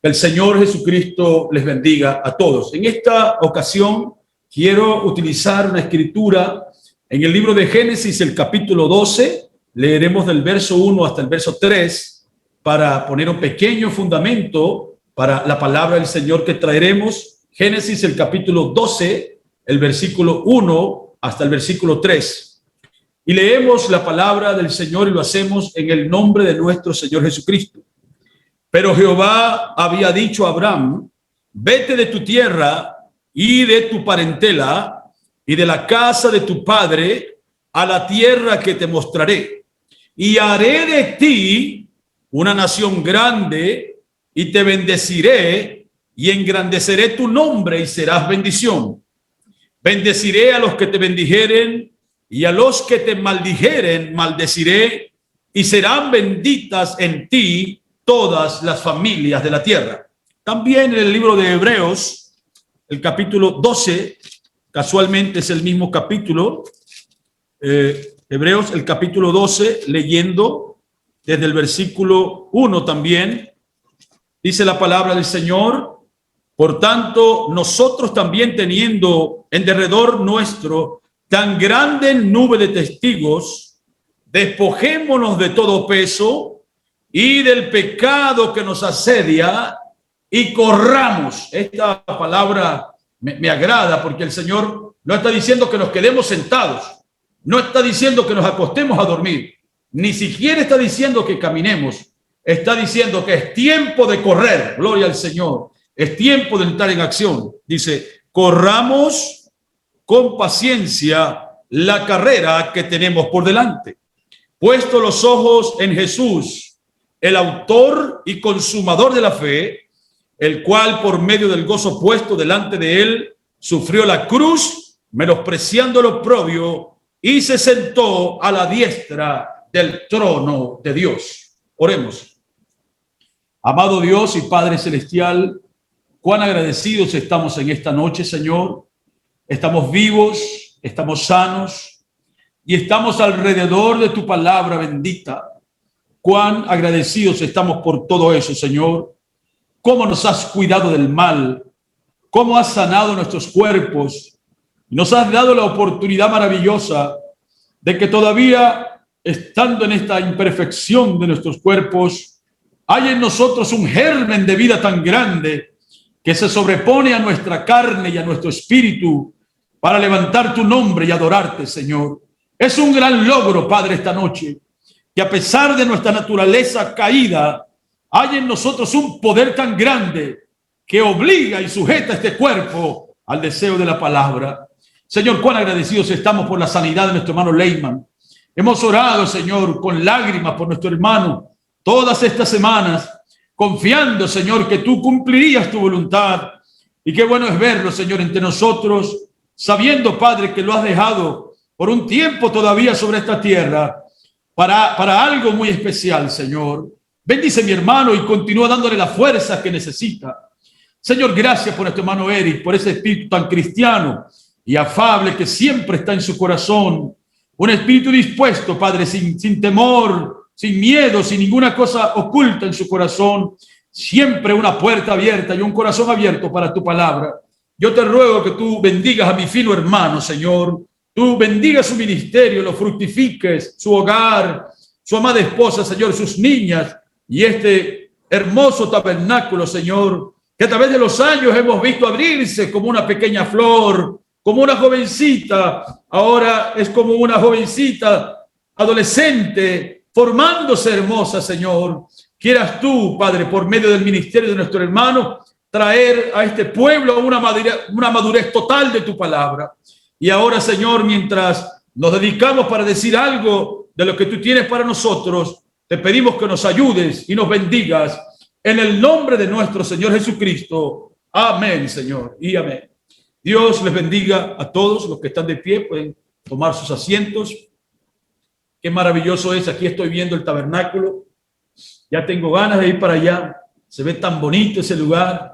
El Señor Jesucristo les bendiga a todos. En esta ocasión quiero utilizar una escritura en el libro de Génesis, el capítulo 12. Leeremos del verso 1 hasta el verso 3 para poner un pequeño fundamento para la palabra del Señor que traeremos. Génesis, el capítulo 12, el versículo 1 hasta el versículo 3. Y leemos la palabra del Señor y lo hacemos en el nombre de nuestro Señor Jesucristo. Pero Jehová había dicho a Abraham: vete de tu tierra y de tu parentela y de la casa de tu padre a la tierra que te mostraré, y haré de ti una nación grande, y te bendeciré y engrandeceré tu nombre, y serás bendición. Bendeciré a los que te bendijeren, y a los que te maldijeren maldeciré, y serán benditas en ti todas las familias de la tierra. También en el libro de Hebreos, el capítulo 12, casualmente es el mismo capítulo, Hebreos, el capítulo 12, leyendo desde el versículo 1 también, dice la palabra del Señor: por tanto, nosotros también, teniendo en derredor nuestro tan grande nube de testigos, despojémonos de todo peso y del pecado que nos asedia, y corramos. Esta palabra me agrada, porque el Señor no está diciendo que nos quedemos sentados, no está diciendo que nos acostemos a dormir, ni siquiera está diciendo que caminemos. Está diciendo que es tiempo de correr. Gloria al Señor. Es tiempo de entrar en acción. Dice: corramos con paciencia la carrera que tenemos por delante, puesto los ojos en Jesús, el autor y consumador de la fe, el cual por medio del gozo puesto delante de él sufrió la cruz, menospreciando lo oprobio, y se sentó a la diestra del trono de Dios. Oremos. Amado Dios y Padre Celestial, cuán agradecidos estamos en esta noche, Señor. Estamos vivos, estamos sanos y estamos alrededor de tu palabra bendita. Cuán agradecidos estamos por todo eso, Señor. Cómo nos has cuidado del mal, cómo has sanado nuestros cuerpos. Nos has dado la oportunidad maravillosa de que todavía, estando en esta imperfección de nuestros cuerpos, hay en nosotros un germen de vida tan grande que se sobrepone a nuestra carne y a nuestro espíritu para levantar tu nombre y adorarte, Señor. Es un gran logro, Padre, esta noche, que a pesar de nuestra naturaleza caída, hay en nosotros un poder tan grande que obliga y sujeta este cuerpo al deseo de la palabra. Señor, cuán agradecidos estamos por la sanidad de nuestro hermano Leyman. Hemos orado, Señor, con lágrimas por nuestro hermano todas estas semanas, confiando, Señor, que tú cumplirías tu voluntad. Y qué bueno es verlo, Señor, entre nosotros, sabiendo, Padre, que lo has dejado por un tiempo todavía sobre esta tierra, para algo muy especial, Señor. Bendice a mi hermano y continúa dándole la fuerza que necesita. Señor, gracias por nuestro hermano Eric, por ese espíritu tan cristiano y afable que siempre está en su corazón. Un espíritu dispuesto, Padre, sin temor, sin miedo, sin ninguna cosa oculta en su corazón. Siempre una puerta abierta y un corazón abierto para tu palabra. Yo te ruego que tú bendigas a mi fino hermano, Señor. Tú bendigas su ministerio, lo fructifiques, su hogar, su amada esposa, Señor, sus niñas y este hermoso tabernáculo, Señor, que a través de los años hemos visto abrirse como una pequeña flor, como una jovencita. Ahora es como una jovencita adolescente formándose hermosa, Señor. Quieras tú, Padre, por medio del ministerio de nuestro hermano, traer a este pueblo una madurez total de tu palabra. Y ahora, Señor, mientras nos dedicamos para decir algo de lo que tú tienes para nosotros, te pedimos que nos ayudes y nos bendigas en el nombre de nuestro Señor Jesucristo. Amén, Señor, y amén. Dios les bendiga a todos los que están de pie. Pueden tomar sus asientos. Qué maravilloso es. Aquí estoy viendo el tabernáculo. Ya tengo ganas de ir para allá. Se ve tan bonito ese lugar.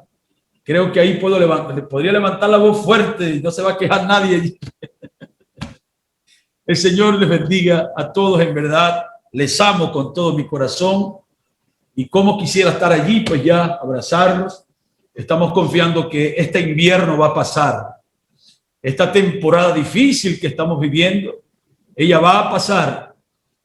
Creo que ahí podría levantar la voz fuerte y no se va a quejar nadie. El Señor les bendiga a todos, en verdad. Les amo con todo mi corazón y cómo quisiera estar allí, pues ya abrazarlos. Estamos confiando que este invierno va a pasar. Esta temporada difícil que estamos viviendo, ella va a pasar.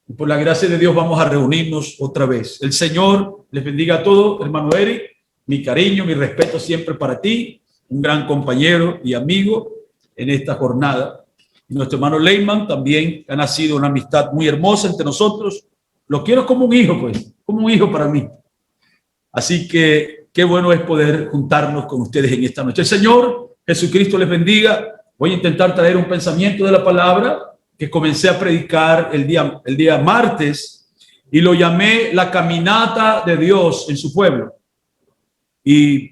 Y por la gracia de Dios vamos a reunirnos otra vez. El Señor les bendiga a todos, hermano Eric. Mi cariño, mi respeto siempre para ti, un gran compañero y amigo en esta jornada. Y nuestro hermano Leyman también ha nacido una amistad muy hermosa entre nosotros. Lo quiero como un hijo, pues, como un hijo para mí. Así que qué bueno es poder juntarnos con ustedes en esta noche. El Señor Jesucristo les bendiga. Voy a intentar traer un pensamiento de la palabra que comencé a predicar el día martes y lo llamé la caminata de Dios en su pueblo. Y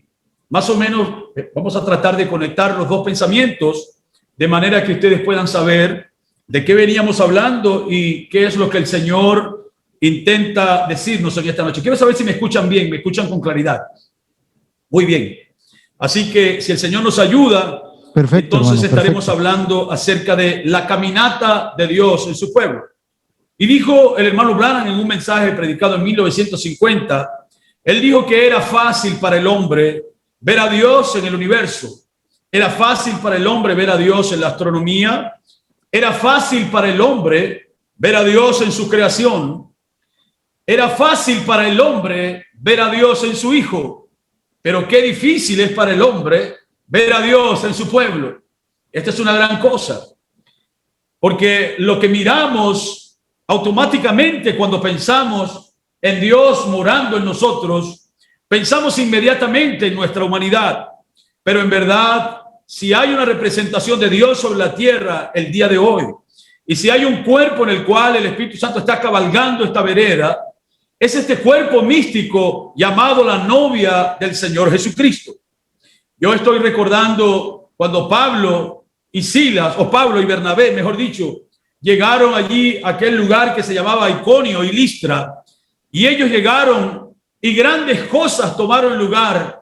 más o menos vamos a tratar de conectar los dos pensamientos de manera que ustedes puedan saber de qué veníamos hablando y qué es lo que el Señor intenta decirnos en esta noche. Quiero saber si me escuchan bien, me escuchan con claridad. Muy bien. Así que si el Señor nos ayuda, perfecto, entonces hermano, estaremos hablando acerca de la caminata de Dios en su pueblo. Y dijo el hermano Branham en un mensaje predicado en 1950, él dijo que era fácil para el hombre ver a Dios en el universo. Era fácil para el hombre ver a Dios en la astronomía. Era fácil para el hombre ver a Dios en su creación. Era fácil para el hombre ver a Dios en su hijo. Pero qué difícil es para el hombre ver a Dios en su pueblo. Esta es una gran cosa. Porque lo que miramos automáticamente cuando pensamos en Dios morando en nosotros, pensamos inmediatamente en nuestra humanidad. Pero en verdad, si hay una representación de Dios sobre la tierra el día de hoy, y si hay un cuerpo en el cual el Espíritu Santo está cabalgando esta vereda, es este cuerpo místico llamado la novia del Señor Jesucristo. Yo estoy recordando cuando Pablo y Silas, o Pablo y Bernabé, mejor dicho, llegaron allí a aquel lugar que se llamaba Iconio y Listra, y ellos llegaron y grandes cosas tomaron lugar,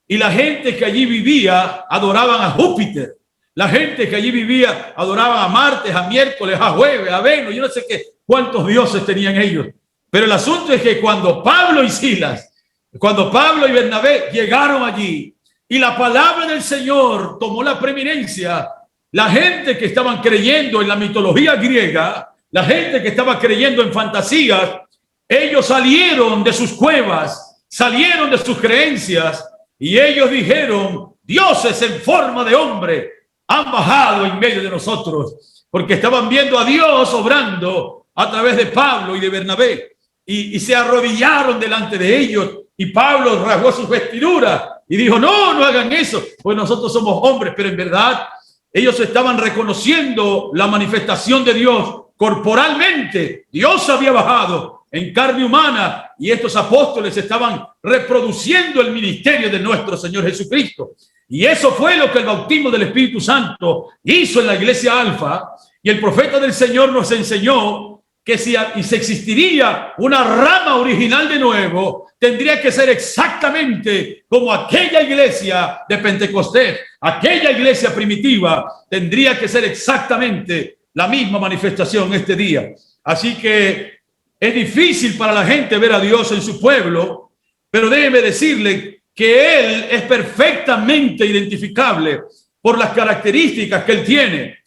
y la gente que allí vivía adoraban a Júpiter, la gente que allí vivía adoraban a martes, a miércoles, a jueves, a Venus, yo no sé qué, cuántos dioses tenían ellos. Pero el asunto es que cuando Pablo y Silas, cuando Pablo y Bernabé llegaron allí y la palabra del Señor tomó la preeminencia, la gente que estaban creyendo en la mitología griega, la gente que estaba creyendo en fantasías, ellos salieron de sus cuevas, salieron de sus creencias y ellos dijeron, dioses en forma de hombre han bajado en medio de nosotros, porque estaban viendo a Dios obrando a través de Pablo y de Bernabé. Y se arrodillaron delante de ellos y Pablo rasgó sus vestiduras y dijo, no, no hagan eso, pues nosotros somos hombres. Pero en verdad ellos estaban reconociendo la manifestación de Dios corporalmente. Dios había bajado en carne humana y estos apóstoles estaban reproduciendo el ministerio de nuestro Señor Jesucristo. Y eso fue lo que el bautismo del Espíritu Santo hizo en la iglesia Alfa. Y el profeta del Señor nos enseñó que si existiría una rama original de nuevo, tendría que ser exactamente como aquella iglesia de Pentecostés, aquella iglesia primitiva, tendría que ser exactamente la misma manifestación este día. Así que es difícil para la gente ver a Dios en su pueblo, pero déjeme decirle que Él es perfectamente identificable por las características que Él tiene.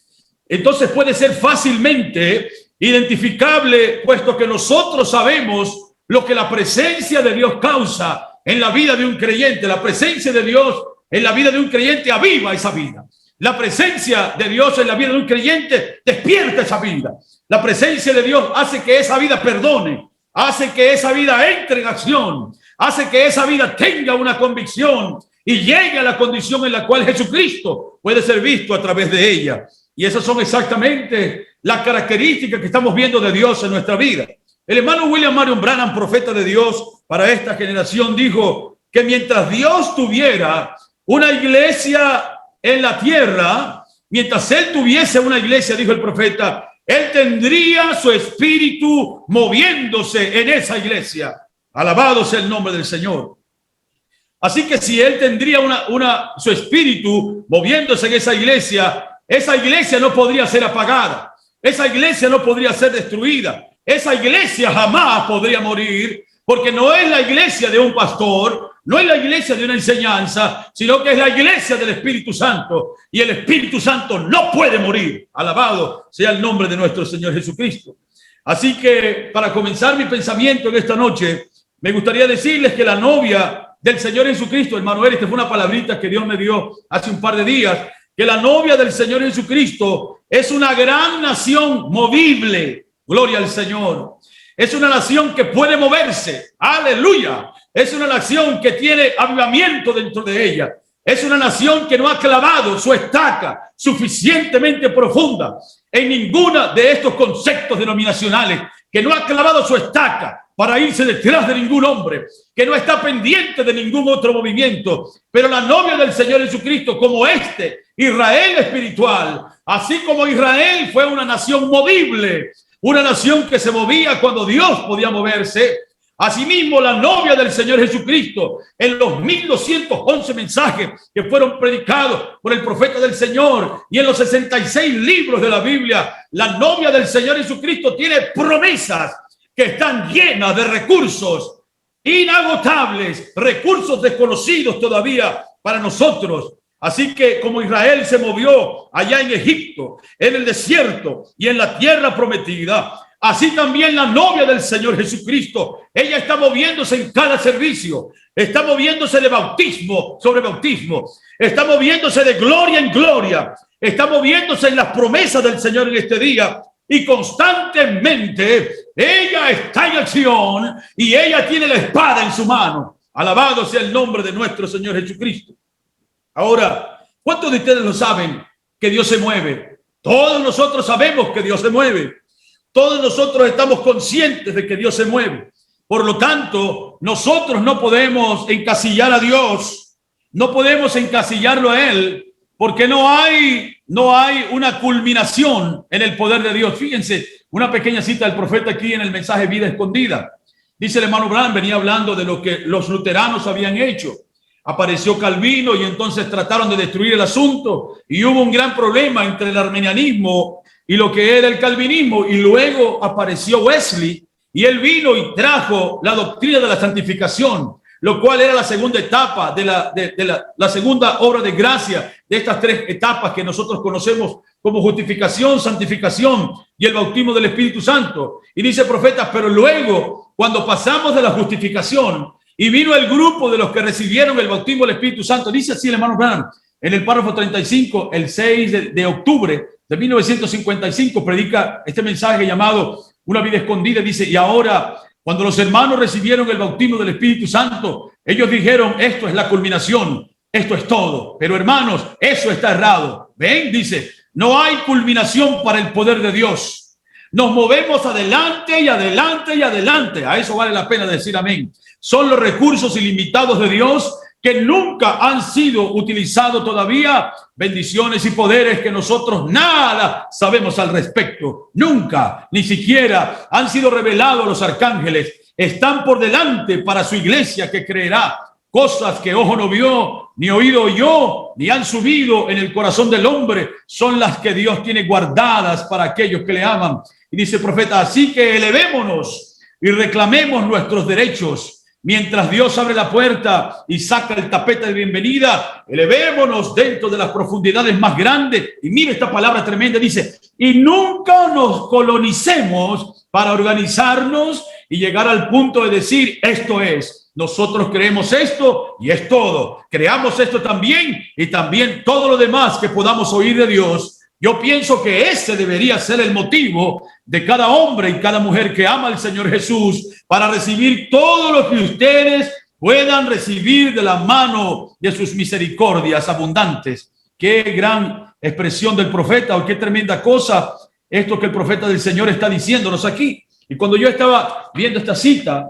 Entonces puede ser fácilmente identificable, puesto que nosotros sabemos lo que la presencia de Dios causa en la vida de un creyente. La presencia de Dios en la vida de un creyente aviva esa vida. La presencia de Dios en la vida de un creyente despierta esa vida. La presencia de Dios hace que esa vida perdone, hace que esa vida entre en acción, hace que esa vida tenga una convicción y llegue a la condición en la cual Jesucristo puede ser visto a través de ella. Y esas son exactamente las características que estamos viendo de Dios en nuestra vida. El hermano William Marion Branham, profeta de Dios para esta generación, dijo que mientras Dios tuviera una iglesia en la tierra, mientras Él tuviese una iglesia, dijo el profeta, Él tendría su espíritu moviéndose en esa iglesia. Alabado sea el nombre del Señor. Así que si Él tendría su espíritu moviéndose en esa iglesia no podría ser apagada. Esa iglesia no podría ser destruida. Esa iglesia jamás podría morir, porque no es la iglesia de un pastor, no es la iglesia de una enseñanza, sino que es la iglesia del Espíritu Santo. Y el Espíritu Santo no puede morir. Alabado sea el nombre de nuestro Señor Jesucristo. Así que para comenzar mi pensamiento en esta noche, me gustaría decirles que la novia del Señor Jesucristo, hermano Eric, esta fue una palabrita que Dios me dio hace un par de días, que la novia del Señor Jesucristo es una gran nación movible. Gloria al Señor. Es una nación que puede moverse. Aleluya. Es una nación que tiene avivamiento dentro de ella. Es una nación que no ha clavado su estaca suficientemente profunda en ninguna de estos conceptos denominacionales, que no ha clavado su estaca para irse detrás de ningún hombre, que no está pendiente de ningún otro movimiento. Pero la novia del Señor Jesucristo, como Israel espiritual, así como Israel fue una nación movible, una nación que se movía cuando Dios podía moverse, asimismo la novia del Señor Jesucristo, en los 1211 mensajes que fueron predicados por el profeta del Señor y en los 66 libros de la Biblia, la novia del Señor Jesucristo tiene promesas que están llenas de recursos inagotables, recursos desconocidos todavía para nosotros. Así que como Israel se movió allá en Egipto, en el desierto y en la tierra prometida, así también la novia del Señor Jesucristo, ella está moviéndose en cada servicio, está moviéndose de bautismo sobre bautismo, está moviéndose de gloria en gloria, está moviéndose en las promesas del Señor en este día, y constantemente ella está en acción y ella tiene la espada en su mano. Alabado sea el nombre de nuestro Señor Jesucristo. Ahora, ¿cuántos de ustedes lo saben que Dios se mueve? Todos nosotros sabemos que Dios se mueve. Todos nosotros estamos conscientes de que Dios se mueve. Por lo tanto, nosotros no podemos encasillar a Dios, no podemos encasillarlo a Él, porque no hay una culminación en el poder de Dios. Fíjense, una pequeña cita del profeta aquí en el mensaje Vida Escondida. Dice el hermano Branham, venía hablando de lo que los luteranos habían hecho. Apareció Calvino y entonces trataron de destruir el asunto y hubo un gran problema entre el armenianismo y lo que era el calvinismo, y luego apareció Wesley y él vino y trajo la doctrina de la santificación, lo cual era la segunda etapa de la segunda obra de gracia de estas tres etapas que nosotros conocemos como justificación, santificación y el bautismo del Espíritu Santo. Y dice el profeta, pero luego cuando pasamos de la justificación y vino el grupo de los que recibieron el bautismo del Espíritu Santo, dice así el hermano Branham en el párrafo 35, el 6 de octubre de 1955, predica este mensaje llamado Una vida escondida. Dice, y ahora, cuando los hermanos recibieron el bautismo del Espíritu Santo, ellos dijeron, esto es la culminación, esto es todo. Pero hermanos, eso está errado. ¿Ven? Dice, no hay culminación para el poder de Dios. Nos movemos adelante y adelante y adelante. A eso vale la pena decir amén. Son los recursos ilimitados de Dios que nunca han sido utilizados todavía, bendiciones y poderes que nosotros nada sabemos al respecto. Nunca, ni siquiera han sido revelados a los arcángeles. Están por delante para su iglesia que creerá. Cosas que ojo no vio, ni oído oyó, ni han subido en el corazón del hombre, son las que Dios tiene guardadas para aquellos que le aman. Y dice el profeta, así que elevémonos y reclamemos nuestros derechos. Mientras Dios abre la puerta y saca el tapete de bienvenida, elevémonos dentro de las profundidades más grandes. Y mire esta palabra tremenda, dice, y nunca nos colonicemos para organizarnos y llegar al punto de decir, esto es, nosotros creemos esto y es todo. Creamos esto también y también todo lo demás que podamos oír de Dios. Yo pienso que ese debería ser el motivo de cada hombre y cada mujer que ama al Señor Jesús para recibir todo lo que ustedes puedan recibir de la mano de sus misericordias abundantes. Qué gran expresión del profeta, o qué tremenda cosa esto que el profeta del Señor está diciéndonos aquí. Y cuando yo estaba viendo esta cita,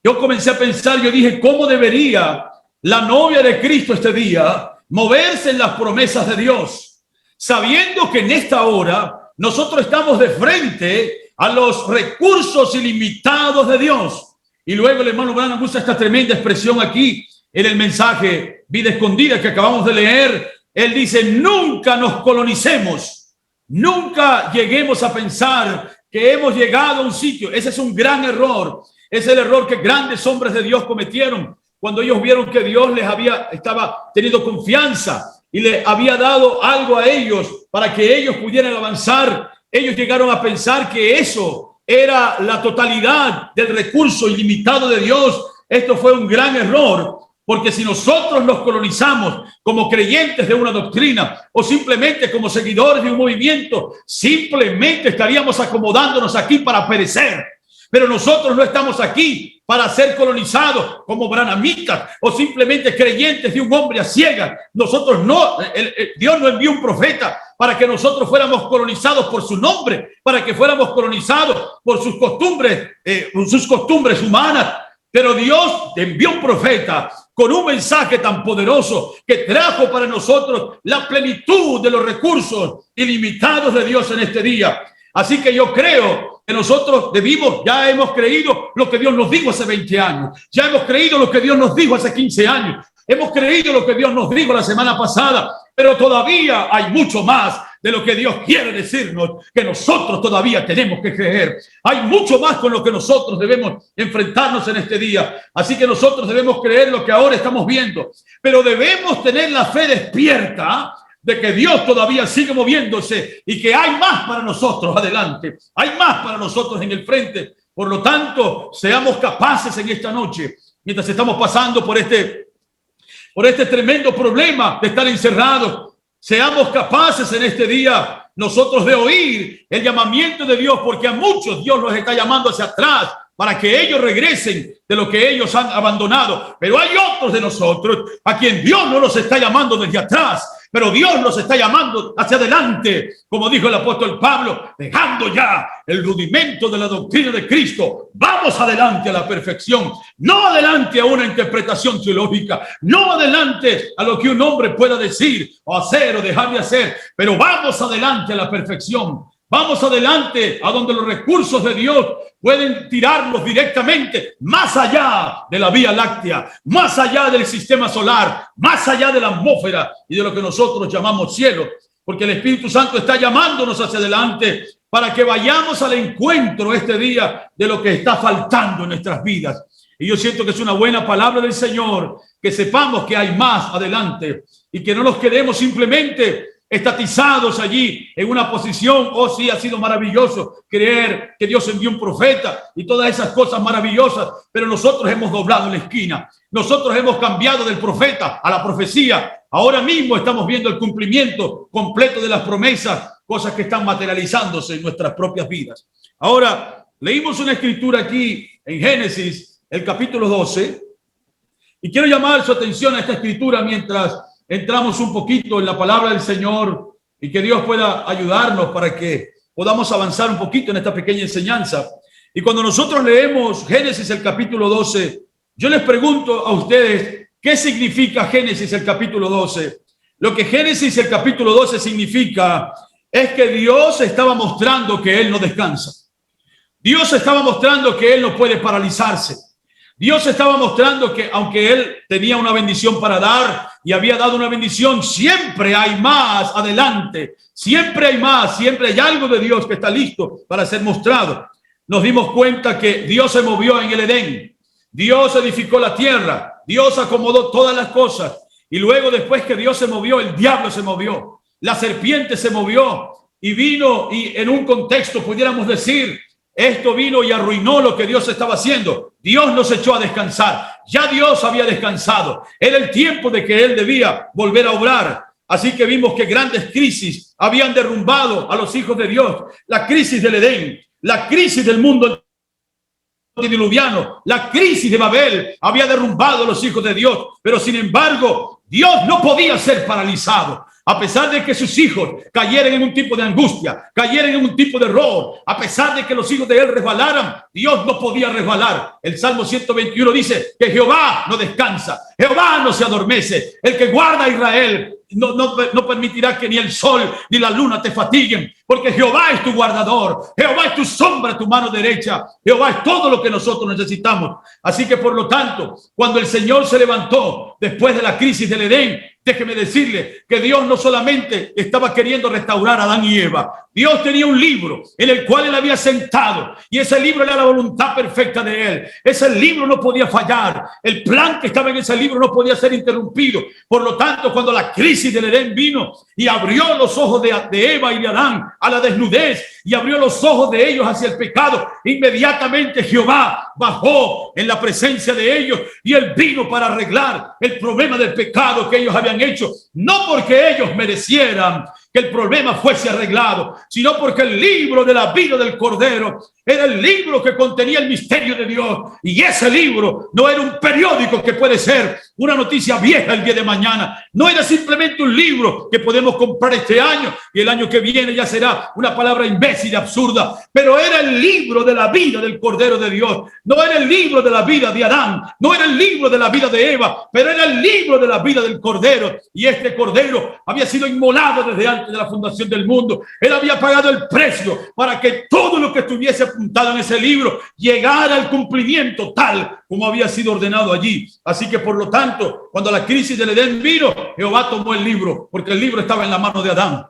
yo comencé a pensar, yo dije, ¿cómo debería la novia de Cristo este día moverse en las promesas de Dios? Sabiendo que en esta hora nosotros estamos de frente a los recursos ilimitados de Dios. Y luego el hermano Branham usa esta tremenda expresión aquí en el mensaje Vida Escondida que acabamos de leer. Él dice, nunca nos colonicemos, nunca lleguemos a pensar que hemos llegado a un sitio. Ese es un gran error. Es el error que grandes hombres de Dios cometieron cuando ellos vieron que Dios estaba teniendo confianza y le había dado algo a ellos para que ellos pudieran avanzar. Ellos llegaron a pensar que eso era la totalidad del recurso ilimitado de Dios. Esto fue un gran error, porque si nosotros nos colonizamos como creyentes de una doctrina o simplemente como seguidores de un movimiento, simplemente estaríamos acomodándonos aquí para perecer. Pero nosotros no estamos aquí para ser colonizados como branamitas o simplemente creyentes de un hombre a ciegas. Nosotros no, Dios no envió un profeta para que nosotros fuéramos colonizados por su nombre, para que fuéramos colonizados por sus costumbres humanas. Pero Dios envió un profeta con un mensaje tan poderoso que trajo para nosotros la plenitud de los recursos ilimitados de Dios en este día. Así que yo creo que nosotros ya hemos creído lo que Dios nos dijo hace 20 años, ya hemos creído lo que Dios nos dijo hace 15 años, hemos creído lo que Dios nos dijo la semana pasada, pero todavía hay mucho más de lo que Dios quiere decirnos que nosotros todavía tenemos que creer. Hay mucho más con lo que nosotros debemos enfrentarnos en este día. Así que nosotros debemos creer lo que ahora estamos viendo, pero debemos tener la fe despierta de que Dios todavía sigue moviéndose y que hay más para nosotros adelante, hay más para nosotros en el frente. Por lo tanto, seamos capaces en esta noche, mientras estamos pasando por este tremendo problema de estar encerrados, seamos capaces en este día nosotros de oír el llamamiento de Dios, porque a muchos Dios los está llamando hacia atrás para que ellos regresen de lo que ellos han abandonado. Pero hay otros de nosotros a quien Dios no los está llamando desde atrás, pero Dios los está llamando hacia adelante, como dijo el apóstol Pablo, dejando ya el rudimento de la doctrina de Cristo. Vamos adelante a la perfección, no adelante a una interpretación teológica, no adelante a lo que un hombre pueda decir o hacer o dejar de hacer, pero vamos adelante a la perfección. Vamos adelante a donde los recursos de Dios pueden tirarlos directamente más allá de la Vía Láctea, más allá del sistema solar, más allá de la atmósfera y de lo que nosotros llamamos cielo, porque el Espíritu Santo está llamándonos hacia adelante para que vayamos al encuentro este día de lo que está faltando en nuestras vidas. Y yo siento que es una buena palabra del Señor, que sepamos que hay más adelante y que no nos quedemos simplemente estatizados allí en una posición. Oh, sí, ha sido maravilloso creer que Dios envió un profeta y todas esas cosas maravillosas, pero nosotros hemos doblado la esquina, nosotros hemos cambiado del profeta a la profecía. Ahora mismo estamos viendo el cumplimiento completo de las promesas, cosas que están materializándose en nuestras propias vidas. Ahora, leímos una escritura aquí en Génesis, el capítulo 12, y quiero llamar su atención a esta escritura mientras entramos un poquito en la palabra del Señor y que Dios pueda ayudarnos para que podamos avanzar un poquito en esta pequeña enseñanza. Y cuando nosotros leemos Génesis el capítulo 12, yo les pregunto a ustedes, ¿qué significa Génesis el capítulo 12? Lo que Génesis el capítulo 12 significa es que Dios estaba mostrando que Él no descansa. Dios estaba mostrando que Él no puede paralizarse. Dios estaba mostrando que aunque Él tenía una bendición para dar y había dado una bendición, siempre hay más adelante, siempre hay más, siempre hay algo de Dios que está listo para ser mostrado. Nos dimos cuenta que Dios se movió en el Edén, Dios edificó la tierra, Dios acomodó todas las cosas y luego después que Dios se movió, el diablo se movió, la serpiente se movió y vino y en un contexto pudiéramos decir, esto vino y arruinó lo que Dios estaba haciendo. Dios nos echó a descansar. Ya Dios había descansado. Era el tiempo de que Él debía volver a obrar. Así que vimos que grandes crisis habían derrumbado a los hijos de Dios. La crisis del Edén, la crisis del mundo diluviano, la crisis de Babel había derrumbado a los hijos de Dios. Pero sin embargo, Dios no podía ser paralizado. A pesar de que sus hijos cayeran en un tipo de angustia, cayeran en un tipo de error, a pesar de que los hijos de Él resbalaran, Dios no podía resbalar. El Salmo 121 dice que Jehová no descansa, Jehová no se adormece. El que guarda a Israel no permitirá que ni el sol ni la luna te fatiguen, porque Jehová es tu guardador, Jehová es tu sombra, tu mano derecha, Jehová es todo lo que nosotros necesitamos. Así que por lo tanto, cuando el Señor se levantó después de la crisis del Edén, déjeme decirle que Dios no solamente estaba queriendo restaurar a Adán y Eva. Dios tenía un libro en el cual él había sentado, y ese libro era la voluntad perfecta de él. Ese libro no podía fallar. El plan que estaba en ese libro no podía ser interrumpido. Por lo tanto, cuando la crisis del Edén vino y abrió los ojos de Eva y de Adán a la desnudez, y abrió los ojos de ellos hacia el pecado, inmediatamente Jehová bajó en la presencia de ellos, y él vino para arreglar el problema del pecado que ellos habían hecho, no porque ellos merecieran que el problema fuese arreglado, sino porque el libro de la vida del Cordero era el libro que contenía el misterio de Dios. Y ese libro no era un periódico que puede ser una noticia vieja el día de mañana. No era simplemente un libro que podemos comprar este año y el año que viene ya será una palabra imbécil y absurda. Pero era el libro de la vida del Cordero de Dios. No era el libro de la vida de Adán. No era el libro de la vida de Eva, pero era el libro de la vida del Cordero. Y este Cordero había sido inmolado desde antes de la fundación del mundo. Él había pagado el precio para que todo lo que estuviese apuntado en ese libro llegara al cumplimiento tal como había sido ordenado allí. Así que por lo tanto, cuando la crisis del Edén vino, Jehová tomó el libro, porque el libro estaba en la mano de Adán.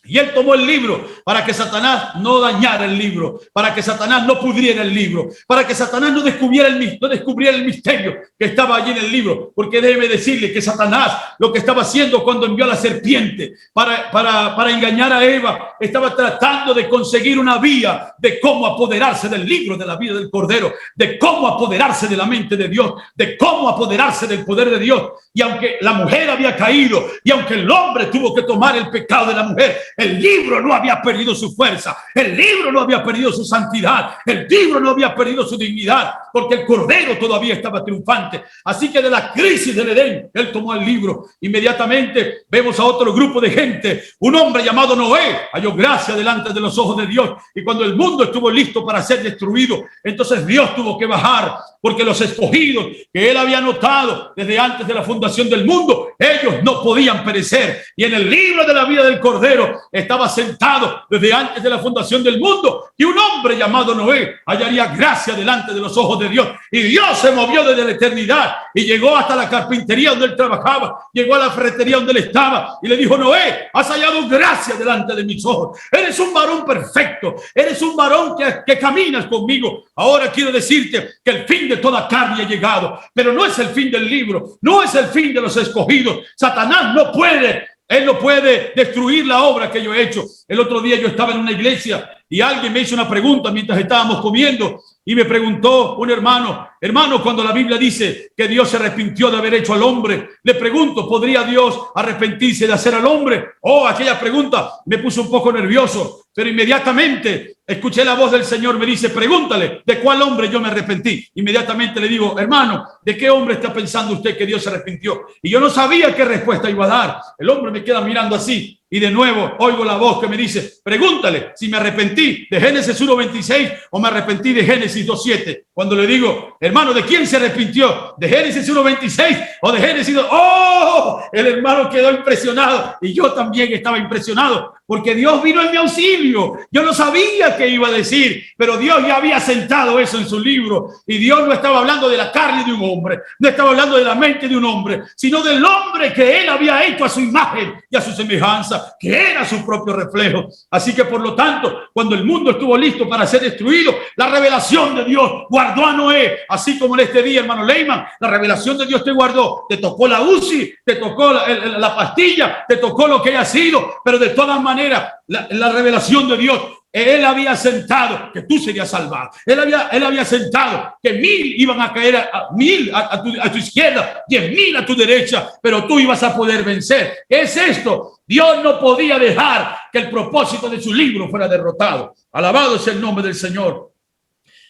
Y él tomó el libro para que Satanás no dañara el libro, para que Satanás no pudriera el libro, para que Satanás no descubriera el misterio que estaba allí en el libro. Porque debe decirle que Satanás lo que estaba haciendo cuando envió a la serpiente para engañar a Eva, estaba tratando de conseguir una vía de cómo apoderarse del libro de la vida del Cordero, de cómo apoderarse de la mente de Dios, de cómo apoderarse del poder de Dios. Y aunque la mujer había caído, y aunque el hombre tuvo que tomar el pecado de la mujer, el libro no había perdido su fuerza, el libro no había perdido su santidad, el libro no había perdido su dignidad, porque el Cordero todavía estaba triunfante. Así que de la crisis del Edén, él tomó el libro. Inmediatamente vemos a otro grupo de gente. Un hombre llamado Noé halló gracia delante de los ojos de Dios, y cuando el mundo estuvo listo para ser destruido, entonces Dios tuvo que bajar, porque los escogidos que él había anotado desde antes de la fundación del mundo, ellos no podían perecer. Y en el libro de la vida del Cordero estaba sentado desde antes de la fundación del mundo, y un hombre llamado Noé hallaría gracia delante de los ojos de Dios. Y Dios se movió desde la eternidad y llegó hasta la carpintería donde él trabajaba, llegó a la ferretería donde él estaba y le dijo: Noé, has hallado gracia delante de mis ojos, eres un varón perfecto, eres un varón que caminas conmigo. Ahora quiero decirte que el fin de toda carne ha llegado, pero no es el fin del libro, no es el fin de los escogidos. Satanás no puede, él no puede destruir la obra que yo he hecho. El otro día yo estaba en una iglesia y alguien me hizo una pregunta mientras estábamos comiendo, y me preguntó un hermano, cuando la Biblia dice que Dios se arrepintió de haber hecho al hombre, le pregunto, ¿podría Dios arrepentirse de hacer al hombre? Aquella pregunta me puso un poco nervioso, pero inmediatamente escuché la voz del Señor, me dice: pregúntale, ¿de cuál hombre yo me arrepentí? Inmediatamente le digo: hermano, ¿de qué hombre está pensando usted que Dios se arrepintió? Y yo no sabía qué respuesta iba a dar. El hombre me queda mirando así, y de nuevo oigo la voz que me dice: pregúntale si me arrepentí de Génesis 1:26 o me arrepentí de Génesis 2:7. Cuando le digo: hermano, ¿de quién se arrepintió? ¿De Génesis 1:26 o de Génesis 2? El hermano quedó impresionado, y yo también estaba impresionado, porque Dios vino en mi auxilio. Yo no sabía qué iba a decir, pero Dios ya había sentado eso en su libro, y Dios no estaba hablando de la carne de un hombre, no estaba hablando de la mente de un hombre, sino del hombre que él había hecho a su imagen y a su semejanza, que era su propio reflejo. Así que por lo tanto, cuando el mundo estuvo listo para ser destruido, la revelación de Dios guardó a Noé, así como en este día, hermano Leyman, la revelación de Dios te guardó. Te tocó la UCI, te tocó la pastilla, te tocó lo que haya sido, pero de todas maneras la revelación de Dios, él había sentado que tú serías salvado. Él había sentado que 1000 iban a caer, a 1000 a tu izquierda, 10,000 a tu derecha, pero tú ibas a poder vencer. ¿Qué es esto? Dios no podía dejar que el propósito de su libro fuera derrotado. Alabado sea el nombre del Señor.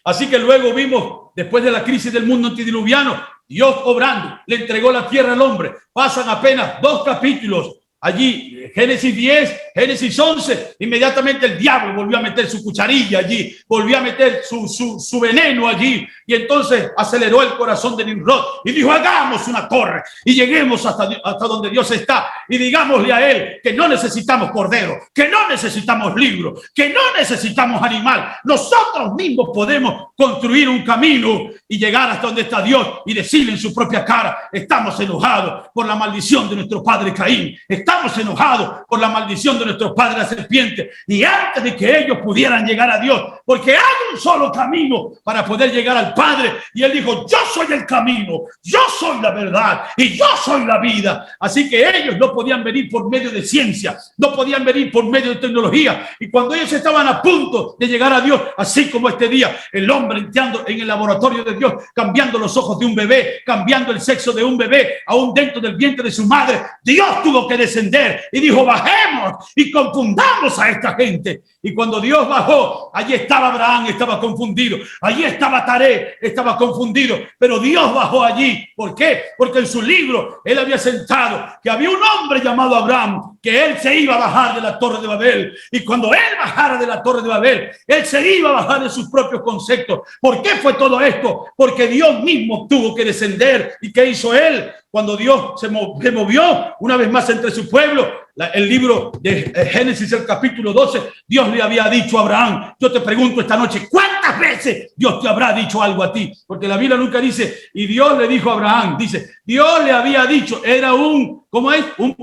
Así que luego vimos, después de la crisis del mundo antediluviano, Dios obrando, le entregó la tierra al hombre. Pasan apenas 2 capítulos allí, Génesis 10 Génesis 11, inmediatamente el diablo volvió a meter su cucharilla allí, volvió a meter su veneno allí, y entonces aceleró el corazón de Nimrod y dijo: hagamos una torre y lleguemos hasta donde Dios está, y digámosle a él que no necesitamos cordero, que no necesitamos libro, que no necesitamos animal. Nosotros mismos podemos construir un camino y llegar hasta donde está Dios y decirle en su propia cara: estamos enojados por la maldición de nuestro padre Caín, estamos enojados por la maldición de nuestro padre la serpiente, y antes de que ellos pudieran llegar a Dios, porque hay un solo camino para poder llegar al Padre, y él dijo: yo soy el camino, yo soy la verdad y yo soy la vida. Así que ellos no podían venir por medio de ciencia, no podían venir por medio de tecnología, y cuando ellos estaban a punto de llegar a Dios, así como este día el hombre entrando en el laboratorio de Dios, cambiando los ojos de un bebé, cambiando el sexo de un bebé aún dentro del vientre de su madre, Dios tuvo que descender y dijo: bajemos y confundamos a esta gente. Y cuando Dios bajó, allí estaba Abraham, estaba confundido, allí estaba Taré, estaba confundido, pero Dios bajó allí. ¿Por qué? Porque en su libro él había sentado que había un hombre llamado Abraham, que él se iba a bajar de la Torre de Babel, y cuando él bajara de la Torre de Babel, él se iba a bajar de sus propios conceptos. ¿Por qué fue todo esto? Porque Dios mismo tuvo que descender. ¿Y qué hizo él? Cuando Dios se movió una vez más entre su pueblo, el libro de Génesis, el capítulo 12, Dios le había dicho a Abraham. Yo te pregunto esta noche, ¿cuántas veces Dios te habrá dicho algo a ti? Porque la Biblia nunca dice: y Dios le dijo a Abraham. Dice: Dios le había dicho. Era un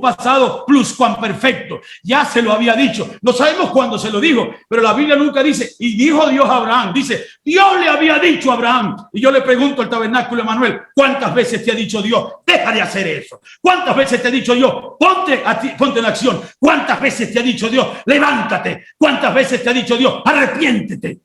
pasado pluscuamperfecto. Ya se lo había dicho. No sabemos cuándo se lo dijo, pero la Biblia nunca dice: y dijo Dios a Abraham. Dice: Dios le había dicho a Abraham. Y yo le pregunto al Tabernáculo Emanuel: ¿cuántas veces te ha dicho Dios: deja de hacer eso? ¿Cuántas veces te ha dicho Dios: ponte en acción? ¿Cuántas veces te ha dicho Dios: levántate? ¿Cuántas veces te ha dicho Dios: arrepiéntete?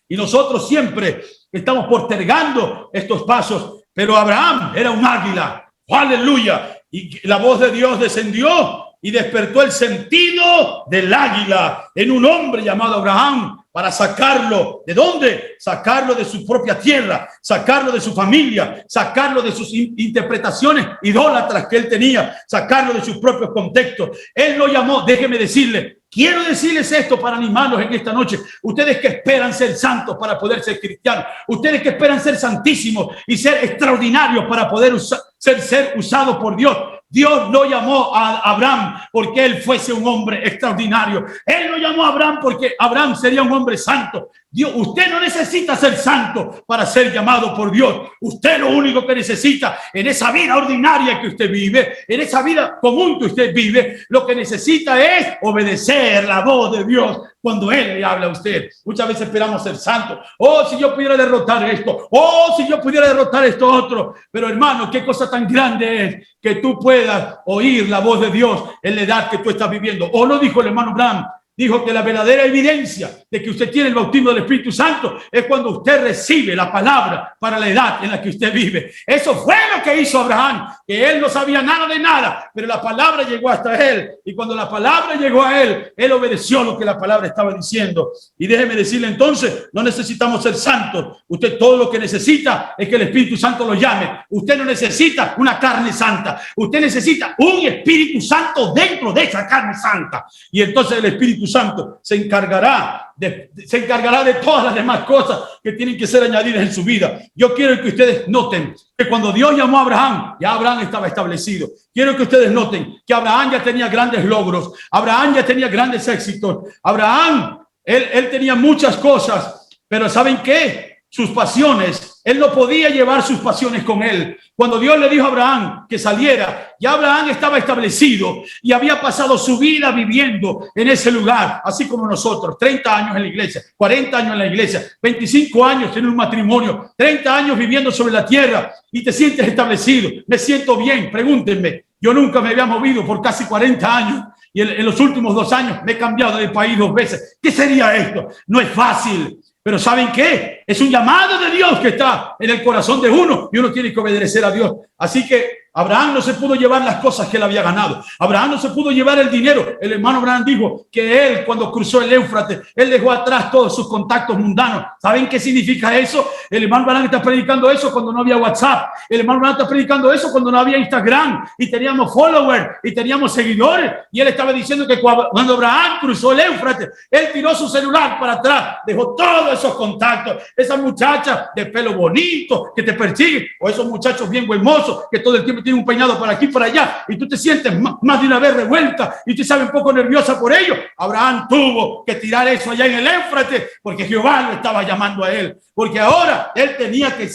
Y nosotros siempre estamos postergando estos pasos, pero Abraham era un águila. ¡Aleluya! Y la voz de Dios descendió y despertó el sentido del águila en un hombre llamado Abraham, para sacarlo. ¿De dónde? Sacarlo de su propia tierra, sacarlo de su familia, sacarlo de sus interpretaciones idólatras que él tenía, sacarlo de sus propios contextos. Él lo llamó. Déjeme decirle, quiero decirles esto para animarlos en esta noche. Ustedes que esperan ser santos para poder ser cristianos, ustedes que esperan ser santísimos y ser extraordinarios para poder ser usados por Dios. Dios no llamó a Abraham porque él fuese un hombre extraordinario. Él lo llamó a Abraham porque Abraham sería un hombre santo. Usted no necesita ser santo para ser llamado por Dios. Usted lo único que necesita en esa vida ordinaria que usted vive, en esa vida común que usted vive, lo que necesita es obedecer la voz de Dios cuando Él le habla a usted. Muchas veces esperamos ser santos. Oh, si yo pudiera derrotar esto. Oh, si yo pudiera derrotar esto otro. Pero hermano, qué cosa tan grande es que tú puedas oír la voz de Dios en la edad que tú estás viviendo. ¿O no dijo el hermano Branham? Dijo que la verdadera evidencia de que usted tiene el bautismo del Espíritu Santo es cuando usted recibe la palabra para la edad en la que usted vive. Eso fue lo que hizo Abraham, que él no sabía nada de nada, pero la palabra llegó hasta él. Y cuando la palabra llegó a él, él obedeció lo que la palabra estaba diciendo. Y déjeme decirle entonces, no necesitamos ser santos. Usted todo lo que necesita es que el Espíritu Santo lo llame. Usted no necesita una carne santa. Usted necesita un Espíritu Santo dentro de esa carne santa. Y entonces el Espíritu Santo se encargará de todas las demás cosas que tienen que ser añadidas en su vida. Yo quiero que ustedes noten que cuando Dios llamó a Abraham, ya Abraham estaba establecido. Quiero que ustedes noten que Abraham ya tenía grandes logros. Abraham ya tenía grandes éxitos. Abraham, él tenía muchas cosas, pero ¿saben qué? Sus pasiones, él no podía llevar sus pasiones con él. Cuando Dios le dijo a Abraham que saliera, ya Abraham estaba establecido y había pasado su vida viviendo en ese lugar, así como nosotros, 30 años en la iglesia, 40 años en la iglesia, 25 años en un matrimonio, 30 años viviendo sobre la tierra, y te sientes establecido. Me siento bien. Pregúntenme, yo nunca me había movido por casi 40 años. Y en los últimos 2 años me he cambiado de país 2 veces. ¿Qué sería esto? No es fácil. Pero ¿saben qué? Es un llamado de Dios que está en el corazón de uno y uno tiene que obedecer a Dios. Así que Abraham no se pudo llevar las cosas que él había ganado. Abraham no se pudo llevar el dinero. El hermano Abraham dijo que él, cuando cruzó el Éufrates, él dejó atrás todos sus contactos mundanos. ¿Saben qué significa eso? El hermano Abraham está predicando eso cuando no había WhatsApp. El hermano Abraham está predicando eso cuando no había Instagram y teníamos followers y teníamos seguidores. Y él estaba diciendo que cuando Abraham cruzó el Éufrates, él tiró su celular para atrás, dejó todos esos contactos. Esas muchachas de pelo bonito que te persiguen, o esos muchachos bien hermosos que todo el tiempo tiene un peinado para aquí y para allá, y tú te sientes más de una vez revuelta y te sabes un poco nerviosa por ello. Abraham tuvo que tirar eso allá en el Éufrates porque Jehová lo estaba llamando a él, porque ahora él tenía que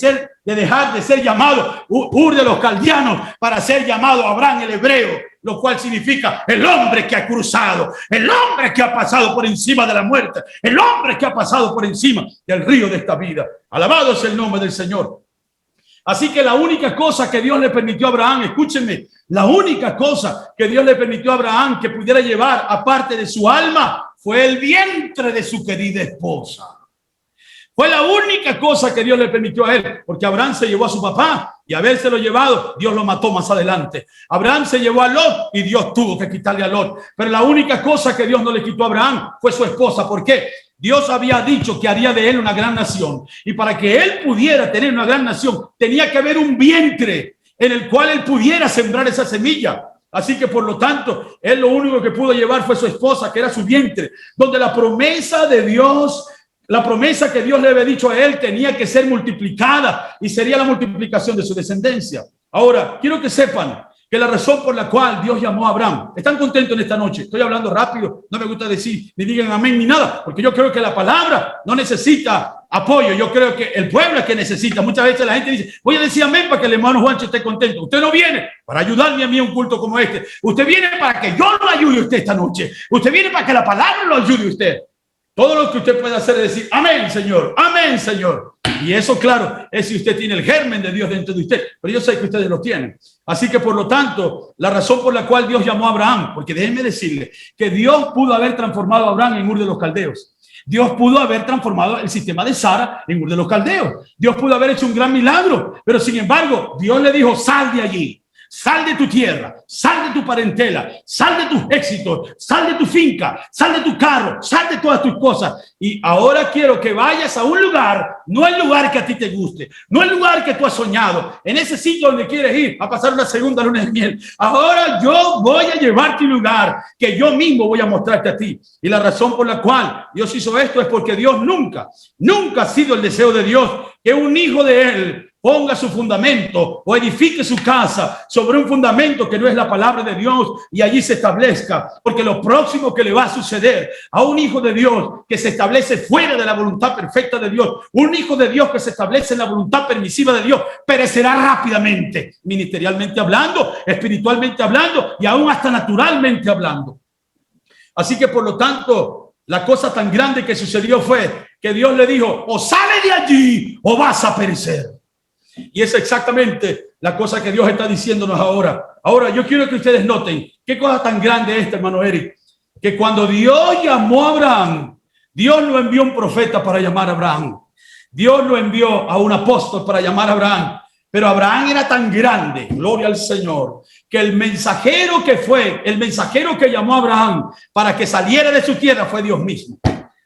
dejar de ser llamado Ur de los Caldeanos para ser llamado Abraham el hebreo, lo cual significa el hombre que ha cruzado, el hombre que ha pasado por encima de la muerte, el hombre que ha pasado por encima del río de esta vida. Alabado es el nombre del Señor. Así que la única cosa que Dios le permitió a Abraham, escúchenme, la única cosa que Dios le permitió a Abraham que pudiera llevar aparte de su alma fue el vientre de su querida esposa. Fue la única cosa que Dios le permitió a él, porque Abraham se llevó a su papá y habérselo llevado, Dios lo mató más adelante. Abraham se llevó a Lot y Dios tuvo que quitarle a Lot. Pero la única cosa que Dios no le quitó a Abraham fue su esposa. ¿Por qué? Dios había dicho que haría de él una gran nación. Y para que él pudiera tener una gran nación, tenía que haber un vientre en el cual él pudiera sembrar esa semilla. Así que por lo tanto, él lo único que pudo llevar fue su esposa, que era su vientre, donde la promesa de Dios, la promesa que Dios le había dicho a él tenía que ser multiplicada y sería la multiplicación de su descendencia. Ahora, quiero que sepan que la razón por la cual Dios llamó a Abraham, ¿están contentos en esta noche? Estoy hablando rápido, no me gusta decir ni digan amén ni nada, porque yo creo que la palabra no necesita apoyo, yo creo que el pueblo es que necesita. Muchas veces la gente dice, voy a decir amén para que el hermano Juancho esté contento. Usted no viene para ayudarme a mí a un culto como este, usted viene para que yo lo ayude a usted esta noche, usted viene para que la palabra lo ayude a usted. Todo lo que usted puede hacer es decir, amén, Señor, amén, Señor. Y eso, claro, es si usted tiene el germen de Dios dentro de usted. Pero yo sé que ustedes lo tienen. Así que, por lo tanto, la razón por la cual Dios llamó a Abraham, porque déjenme decirle que Dios pudo haber transformado a Abraham en Ur de los Caldeos. Dios pudo haber transformado el sistema de Sara en Ur de los Caldeos. Dios pudo haber hecho un gran milagro. Pero, sin embargo, Dios le dijo, sal de allí. Sal de tu tierra, sal de tu parentela, sal de tus éxitos, sal de tu finca, sal de tu carro, sal de todas tus cosas. Y ahora quiero que vayas a un lugar, no el lugar que a ti te guste, no el lugar que tú has soñado, en ese sitio donde quieres ir a pasar una segunda luna de miel. Ahora yo voy a llevarte a un lugar que yo mismo voy a mostrarte a ti. Y la razón por la cual Dios hizo esto es porque Dios nunca ha sido el deseo de Dios que un hijo de él ponga su fundamento o edifique su casa sobre un fundamento que no es la palabra de Dios y allí se establezca, porque lo próximo que le va a suceder a un hijo de Dios que se establece fuera de la voluntad perfecta de Dios, un hijo de Dios que se establece en la voluntad permisiva de Dios, perecerá rápidamente, ministerialmente hablando, espiritualmente hablando y aún hasta naturalmente hablando. Así que por lo tanto, la cosa tan grande que sucedió fue que Dios le dijo, o sale de allí o vas a perecer. Y es exactamente la cosa que Dios está diciéndonos ahora. Ahora, yo quiero que ustedes noten qué cosa tan grande es esta, hermano Eric, que cuando Dios llamó a Abraham, Dios lo envió un profeta para llamar a Abraham. Dios lo envió a un apóstol para llamar a Abraham. Pero Abraham era tan grande, gloria al Señor, que el mensajero que llamó a Abraham para que saliera de su tierra fue Dios mismo.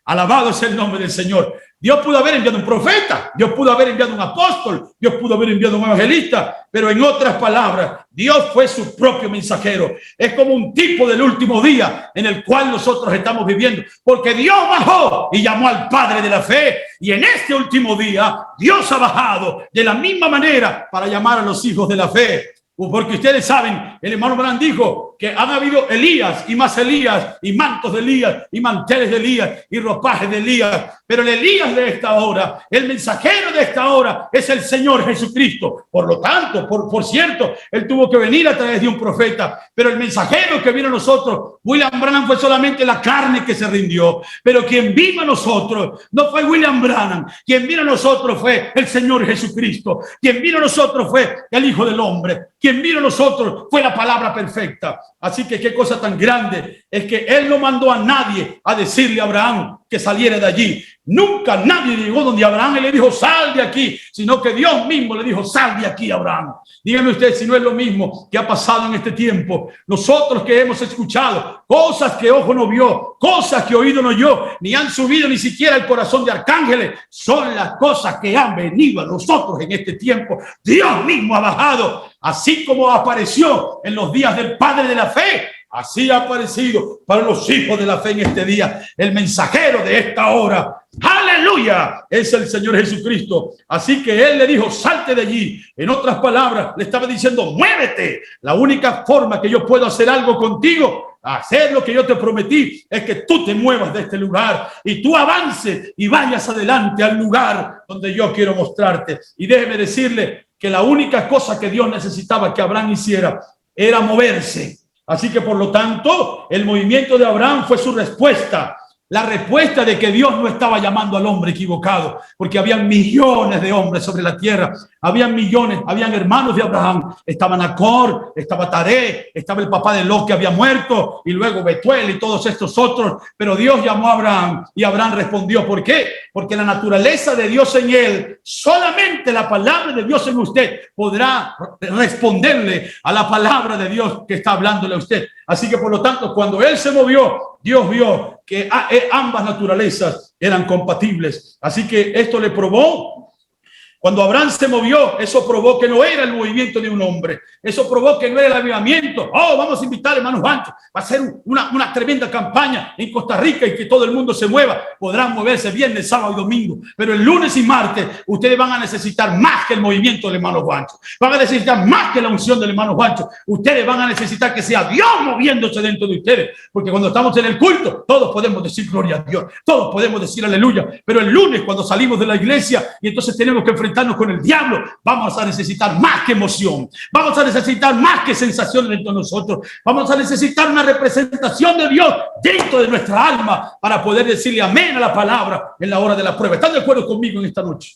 Alabado es el nombre del Señor. Dios pudo haber enviado un profeta, Dios pudo haber enviado un apóstol, Dios pudo haber enviado un evangelista, pero en otras palabras, Dios fue su propio mensajero. Es como un tipo del último día en el cual nosotros estamos viviendo, porque Dios bajó y llamó al Padre de la fe, y en este último día Dios ha bajado de la misma manera para llamar a los hijos de la fe. Porque ustedes saben, el hermano Branham dijo que han habido Elías y más Elías y mantos de Elías y manteles de Elías y ropajes de Elías. Pero el Elías de esta hora, el mensajero de esta hora es el Señor Jesucristo. Por lo tanto, por cierto, él tuvo que venir a través de un profeta. Pero el mensajero que vino a nosotros, William Branham, fue solamente la carne que se rindió. Pero quien vino a nosotros no fue William Branham. Quien vino a nosotros fue el Señor Jesucristo. Quien vino a nosotros fue el Hijo del Hombre. Quien vino a nosotros fue la palabra perfecta. Así que qué cosa tan grande es que él no mandó a nadie a decirle a Abraham que saliera de allí. Nunca nadie llegó donde Abraham y le dijo, sal de aquí, sino que Dios mismo le dijo, sal de aquí, Abraham. Dígame usted si no es lo mismo que ha pasado en este tiempo. Nosotros que hemos escuchado cosas que ojo no vio, cosas que oído no oyó, ni han subido ni siquiera el corazón de arcángeles, son las cosas que han venido a nosotros en este tiempo. Dios mismo ha bajado, así como apareció en los días del Padre de la Fe. Así ha aparecido para los hijos de la fe en este día. El mensajero de esta hora, aleluya, es el Señor Jesucristo. Así que él le dijo, salte de allí. En otras palabras, le estaba diciendo, muévete. La única forma que yo puedo hacer algo contigo, hacer lo que yo te prometí, es que tú te muevas de este lugar y tú avances y vayas adelante al lugar donde yo quiero mostrarte. Y déjeme decirle que la única cosa que Dios necesitaba que Abraham hiciera era moverse. Así que por lo tanto, el movimiento de Abraham fue su respuesta. La respuesta de que Dios no estaba llamando al hombre equivocado, porque habían millones de hombres sobre la tierra, habían millones, habían hermanos de Abraham, estaba Nacor, estaba Taré, estaba el papá de Lot que había muerto, y luego Betuel y todos estos otros, pero Dios llamó a Abraham y Abraham respondió. ¿Por qué? Porque la naturaleza de Dios en él, solamente la palabra de Dios en usted podrá responderle a la palabra de Dios que está hablándole a usted. Así que por lo tanto, cuando él se movió, Dios vio que ambas naturalezas eran compatibles. Así que esto le probó. Cuando Abraham se movió, eso probó que no era el movimiento de un hombre. Eso probó que no era el avivamiento. Oh, vamos a invitar a hermano Juancho. Va a ser una tremenda campaña en Costa Rica y que todo el mundo se mueva. Podrán moverse viernes, sábado y domingo. Pero el lunes y martes ustedes van a necesitar más que el movimiento del hermano Juancho. Van a necesitar más que la unción del hermano Juancho. Ustedes van a necesitar que sea Dios moviéndose dentro de ustedes. Porque cuando estamos en el culto, todos podemos decir gloria a Dios. Todos podemos decir aleluya. Pero el lunes, cuando salimos de la iglesia y entonces tenemos que enfrentarnos con el diablo, vamos a necesitar más que emoción, vamos a necesitar más que sensaciones dentro de nosotros, vamos a necesitar una representación de Dios dentro de nuestra alma para poder decirle amén a la palabra en la hora de la prueba. ¿Están de acuerdo conmigo en esta noche?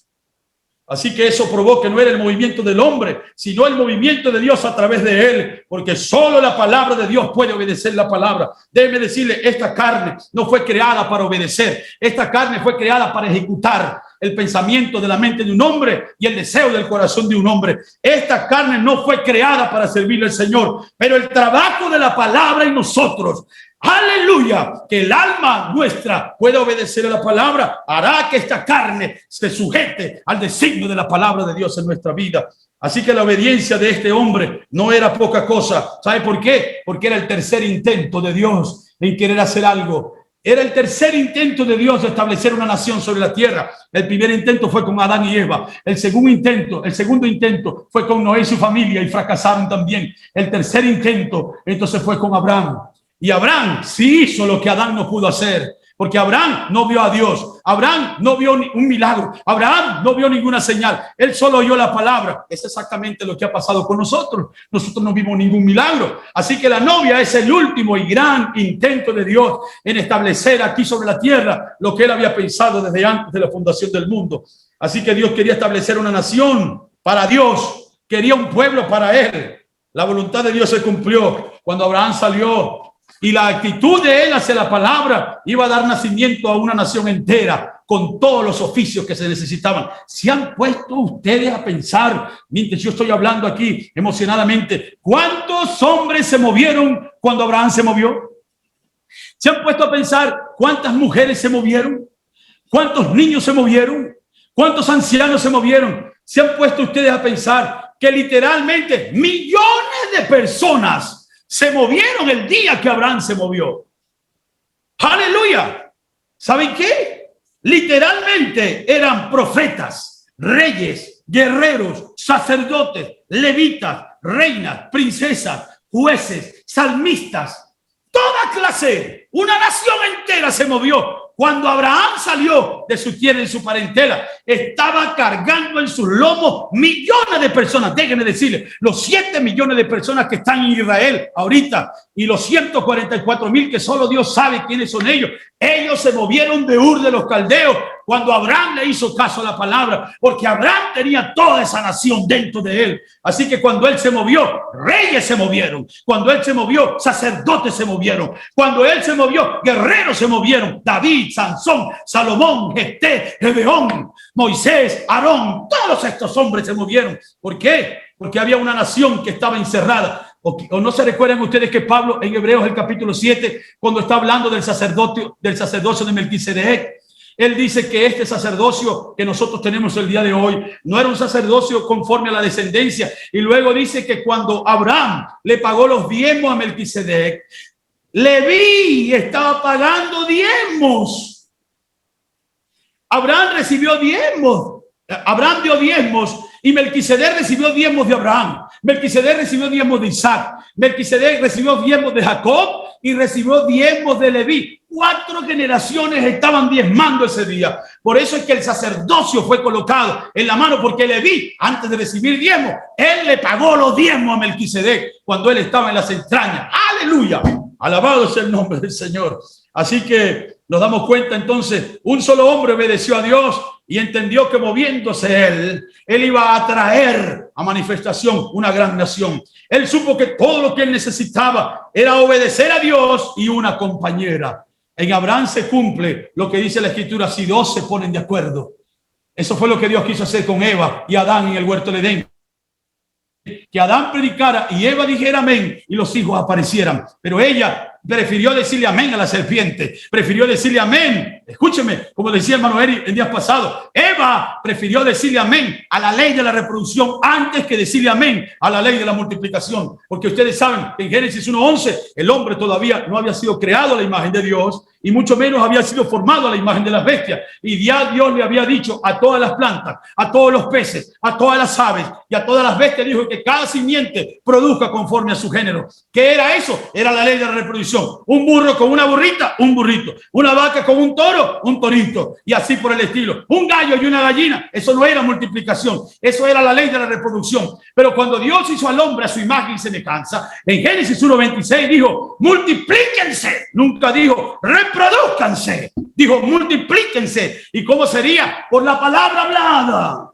Así que eso probó que no era el movimiento del hombre, sino el movimiento de Dios a través de él, porque solo la palabra de Dios puede obedecer la palabra. Déjeme decirle, esta carne no fue creada para obedecer, esta carne fue creada para ejecutar el pensamiento de la mente de un hombre y el deseo del corazón de un hombre. Esta carne no fue creada para servirle al Señor, pero el trabajo de la palabra en nosotros, aleluya, que el alma nuestra pueda obedecer a la palabra, hará que esta carne se sujete al designio de la palabra de Dios en nuestra vida. Así que la obediencia de este hombre no era poca cosa. ¿Sabe por qué? Porque era el tercer intento de Dios en querer hacer algo. Era el tercer intento de Dios de establecer una nación sobre la tierra. El primer intento fue con Adán y Eva. El segundo intento fue con Noé y su familia y fracasaron también. El tercer intento entonces fue con Abraham. Y Abraham sí hizo lo que Adán no pudo hacer. Porque Abraham no vio a Dios. Abraham no vio un milagro. Abraham no vio ninguna señal. Él solo oyó la palabra. Es exactamente lo que ha pasado con nosotros. Nosotros no vimos ningún milagro. Así que la novia es el último y gran intento de Dios en establecer aquí sobre la tierra lo que él había pensado desde antes de la fundación del mundo. Así que Dios quería establecer una nación para Dios. Quería un pueblo para él. La voluntad de Dios se cumplió cuando Abraham salió. Y la actitud de él hacia la palabra iba a dar nacimiento a una nación entera con todos los oficios que se necesitaban. ¿Se han puesto ustedes a pensar, mientras yo estoy hablando aquí emocionadamente, cuántos hombres se movieron cuando Abraham se movió? ¿Se han puesto a pensar cuántas mujeres se movieron? ¿Cuántos niños se movieron? ¿Cuántos ancianos se movieron? ¿Se han puesto ustedes a pensar que literalmente millones de personas se movieron el día que Abraham se movió? ¡Aleluya! ¿Saben qué? Literalmente eran profetas, reyes, guerreros, sacerdotes, levitas, reinas, princesas, jueces, salmistas, toda clase. Una nación entera se movió. Cuando Abraham salió de su tierra y su parentela, estaba cargando en sus lomos millones de personas. Déjenme decirle, los 7 millones de personas que están en Israel ahorita y los 144,000 que solo Dios sabe quiénes son ellos, Ellos se movieron de Ur de los Caldeos cuando Abraham le hizo caso a la palabra, porque Abraham tenía toda esa nación dentro de él. Así que cuando él se movió, reyes se movieron. Cuando él se movió, sacerdotes se movieron. Cuando él se movió, guerreros se movieron. David, Sansón, Salomón, Jefté, Gedeón, Moisés, Aarón, todos estos hombres se movieron. ¿Por qué? Porque había una nación que estaba encerrada. ¿O no se recuerdan ustedes que Pablo en Hebreos el capítulo 7, cuando está hablando del sacerdocio de Melquisedec, él dice que este sacerdocio que nosotros tenemos el día de hoy no era un sacerdocio conforme a la descendencia? Y luego dice que cuando Abraham le pagó los diezmos a Melquisedec, Leví estaba pagando diezmos. Abraham recibió diezmos. Abraham dio diezmos y Melquisedec recibió diezmos de Abraham. Melquisedec recibió diezmos de Isaac. Melquisedec recibió diezmos de Jacob y recibió diezmos de Leví. 4 generaciones estaban diezmando ese día. Por eso es que el sacerdocio fue colocado en la mano, porque Leví, antes de recibir diezmos, él le pagó los diezmos a Melquisedec cuando él estaba en las entrañas. ¡Aleluya! Alabado sea el nombre del Señor. Así que nos damos cuenta entonces, un solo hombre obedeció a Dios y entendió que moviéndose él iba a traer a manifestación una gran nación. Él supo que todo lo que él necesitaba era obedecer a Dios y una compañera. En Abraham se cumple lo que dice la Escritura: si dos se ponen de acuerdo. Eso fue lo que Dios quiso hacer con Eva y Adán en el huerto de Edén. Que Adán predicara y Eva dijera amén y los hijos aparecieran. Pero ella prefirió decirle amén a la serpiente, prefirió decirle amén. Escúcheme, como decía el hermano Eri el día pasado, Eva prefirió decirle amén a la ley de la reproducción antes que decirle amén a la ley de la multiplicación. Porque ustedes saben que en Génesis 1:11 el hombre todavía no había sido creado a la imagen de Dios y mucho menos había sido formado a la imagen de las bestias. Y ya Dios le había dicho a todas las plantas, a todos los peces, a todas las aves y a todas las bestias, dijo que cada simiente produzca conforme a su género. ¿Qué era eso? Era la ley de la reproducción. Un burro con una burrita, un burrito. Una vaca con un toro, un torito. Y así por el estilo. Un gallo y una gallina. Eso no era multiplicación. Eso era la ley de la reproducción. Pero cuando Dios hizo al hombre a su imagen y semejanza, en Génesis 1:26 dijo, multiplíquense. Nunca dijo, reproduzcanse. Dijo, multiplíquense. ¿Y cómo sería? Por la palabra hablada.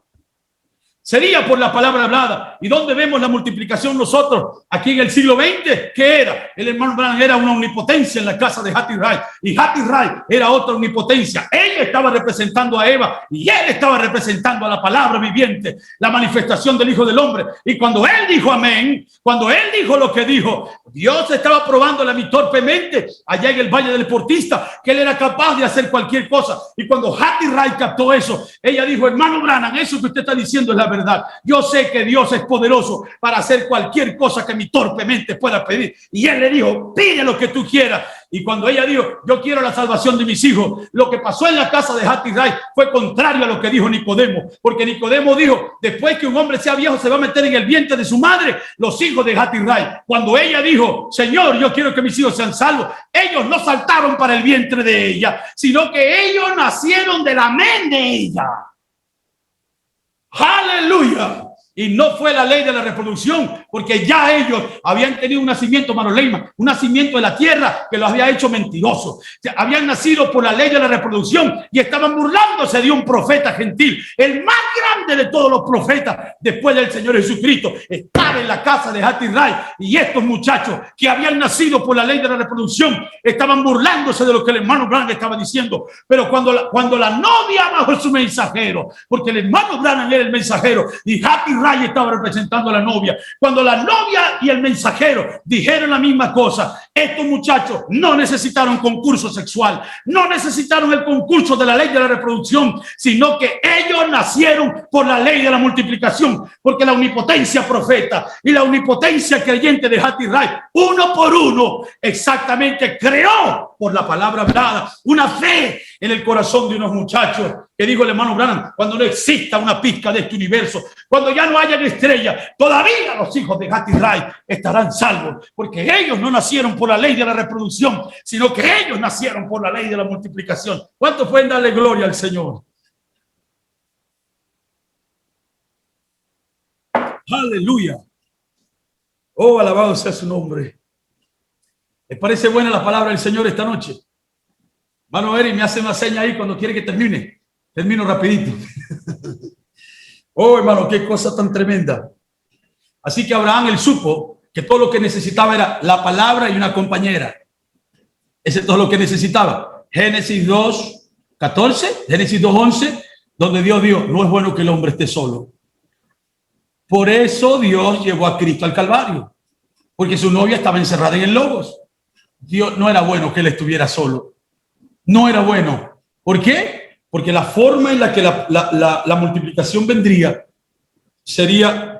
Sería por la palabra hablada. ¿Y dónde vemos la multiplicación nosotros? Aquí en el siglo XX, ¿qué era? El hermano Branham era una omnipotencia en la casa de Hattie Wright. Y Hattie Wright era otra omnipotencia. Ella estaba representando a Eva y él estaba representando a la palabra viviente, la manifestación del Hijo del Hombre. Y cuando él dijo amén, cuando él dijo lo que dijo, Dios estaba probándole a mí torpemente allá en el Valle del Portista que él era capaz de hacer cualquier cosa. Y cuando Hattie Wright captó eso, ella dijo, hermano Branham, eso que usted está diciendo es la verdad. Yo sé que Dios es poderoso para hacer cualquier cosa que mi torpe mente pueda pedir. Y él le dijo, pide lo que tú quieras. Y cuando ella dijo, yo quiero la salvación de mis hijos, lo que pasó en la casa de Hattie Wright fue contrario a lo que dijo Nicodemo. Porque Nicodemo dijo, después que un hombre sea viejo se va a meter en el vientre de su madre. Los hijos de Hattie Wright, cuando ella dijo, Señor, yo quiero que mis hijos sean salvos, ellos no saltaron para el vientre de ella, sino que ellos nacieron de la mente de ella. ¡Aleluya! Y no fue la ley de la reproducción, porque ya ellos habían tenido un nacimiento, Mano Leyman, un nacimiento de la tierra que los había hecho mentirosos. O sea, habían nacido por la ley de la reproducción y estaban burlándose de un profeta gentil, el más grande de todos los profetas después del Señor Jesucristo. Estaba en la casa de Hattie Wright y estos muchachos que habían nacido por la ley de la reproducción estaban burlándose de lo que el hermano Branham estaba diciendo. Pero cuando la novia bajo su mensajero, porque el hermano Branham era el mensajero y Hattie Wright estaba representando a la novia, cuando la novia y el mensajero dijeron la misma cosa, estos muchachos no necesitaron concurso sexual, no necesitaron el concurso de la ley de la reproducción, sino que ellos nacieron por la ley de la multiplicación, porque la omnipotencia profeta y la omnipotencia creyente de Hattie Wright, uno por uno, exactamente creó por la palabra hablada una fe en el corazón de unos muchachos. Que dijo el hermano Branham, cuando no exista una pizca de este universo, cuando ya no hayan estrellas, todavía los hijos de Hattie Wright estarán salvos, porque ellos no nacieron por la ley de la reproducción, sino que ellos nacieron por la ley de la multiplicación. ¿Cuántos pueden darle gloria al Señor? Aleluya. Oh, alabado sea su nombre. ¿Les parece buena la palabra del Señor esta noche? Hermano Eri me hace una seña ahí cuando quiere que termine. Termino rapidito. Oh, hermano, qué cosa tan tremenda. Así que Abraham, él supo que todo lo que necesitaba era la palabra y una compañera. Ese es todo lo que necesitaba. Génesis 2:14, Génesis 2:11, donde Dios dijo, no es bueno que el hombre esté solo. Por eso Dios llevó a Cristo al Calvario, porque su novia estaba encerrada en el Logos. Dios no era bueno que él estuviera solo. No era bueno. ¿Por qué? Porque la forma en la que la multiplicación vendría sería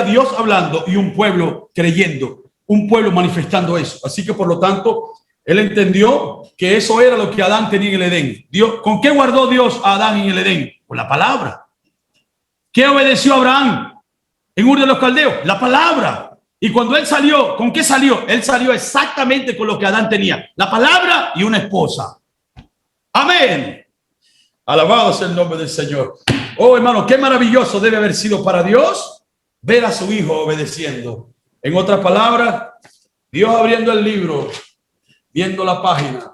Dios hablando y un pueblo creyendo, un pueblo manifestando eso. Así que por lo tanto, él entendió que eso era lo que Adán tenía en el Edén. Dios, ¿con qué guardó Dios a Adán en el Edén? Con la palabra. ¿Qué obedeció Abraham en Ur de los Caldeos? La palabra. Y cuando él salió, ¿con qué salió? Él salió exactamente con lo que Adán tenía. La palabra y una esposa. Amén. Alabado sea el nombre del Señor. Oh, hermano, qué maravilloso debe haber sido para Dios ver a su hijo obedeciendo. En otras palabras, Dios abriendo el libro, viendo la página.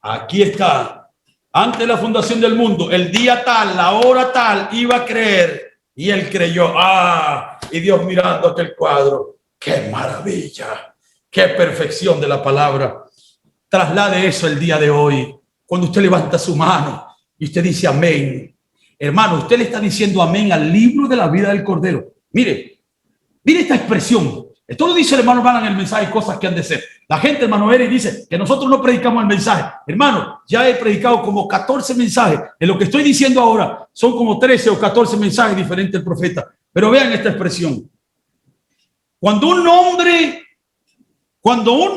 Aquí está. Antes de la fundación del mundo, el día tal, la hora tal, iba a creer. Y él creyó. Y Dios mirando aquel cuadro. ¡Qué maravilla! ¡Qué perfección de la palabra! Traslade eso el día de hoy. Cuando usted levanta su mano y usted dice amén. Hermano, usted le está diciendo amén al libro de la vida del Cordero. Mire esta expresión. Esto lo dice el hermano Branham en el mensaje, cosas que han de ser. La gente, hermano Eri, dice que nosotros no predicamos el mensaje. Hermano, ya he predicado como 14 mensajes. En lo que estoy diciendo ahora son como 13 o 14 mensajes diferentes del profeta. Pero vean esta expresión. Cuando un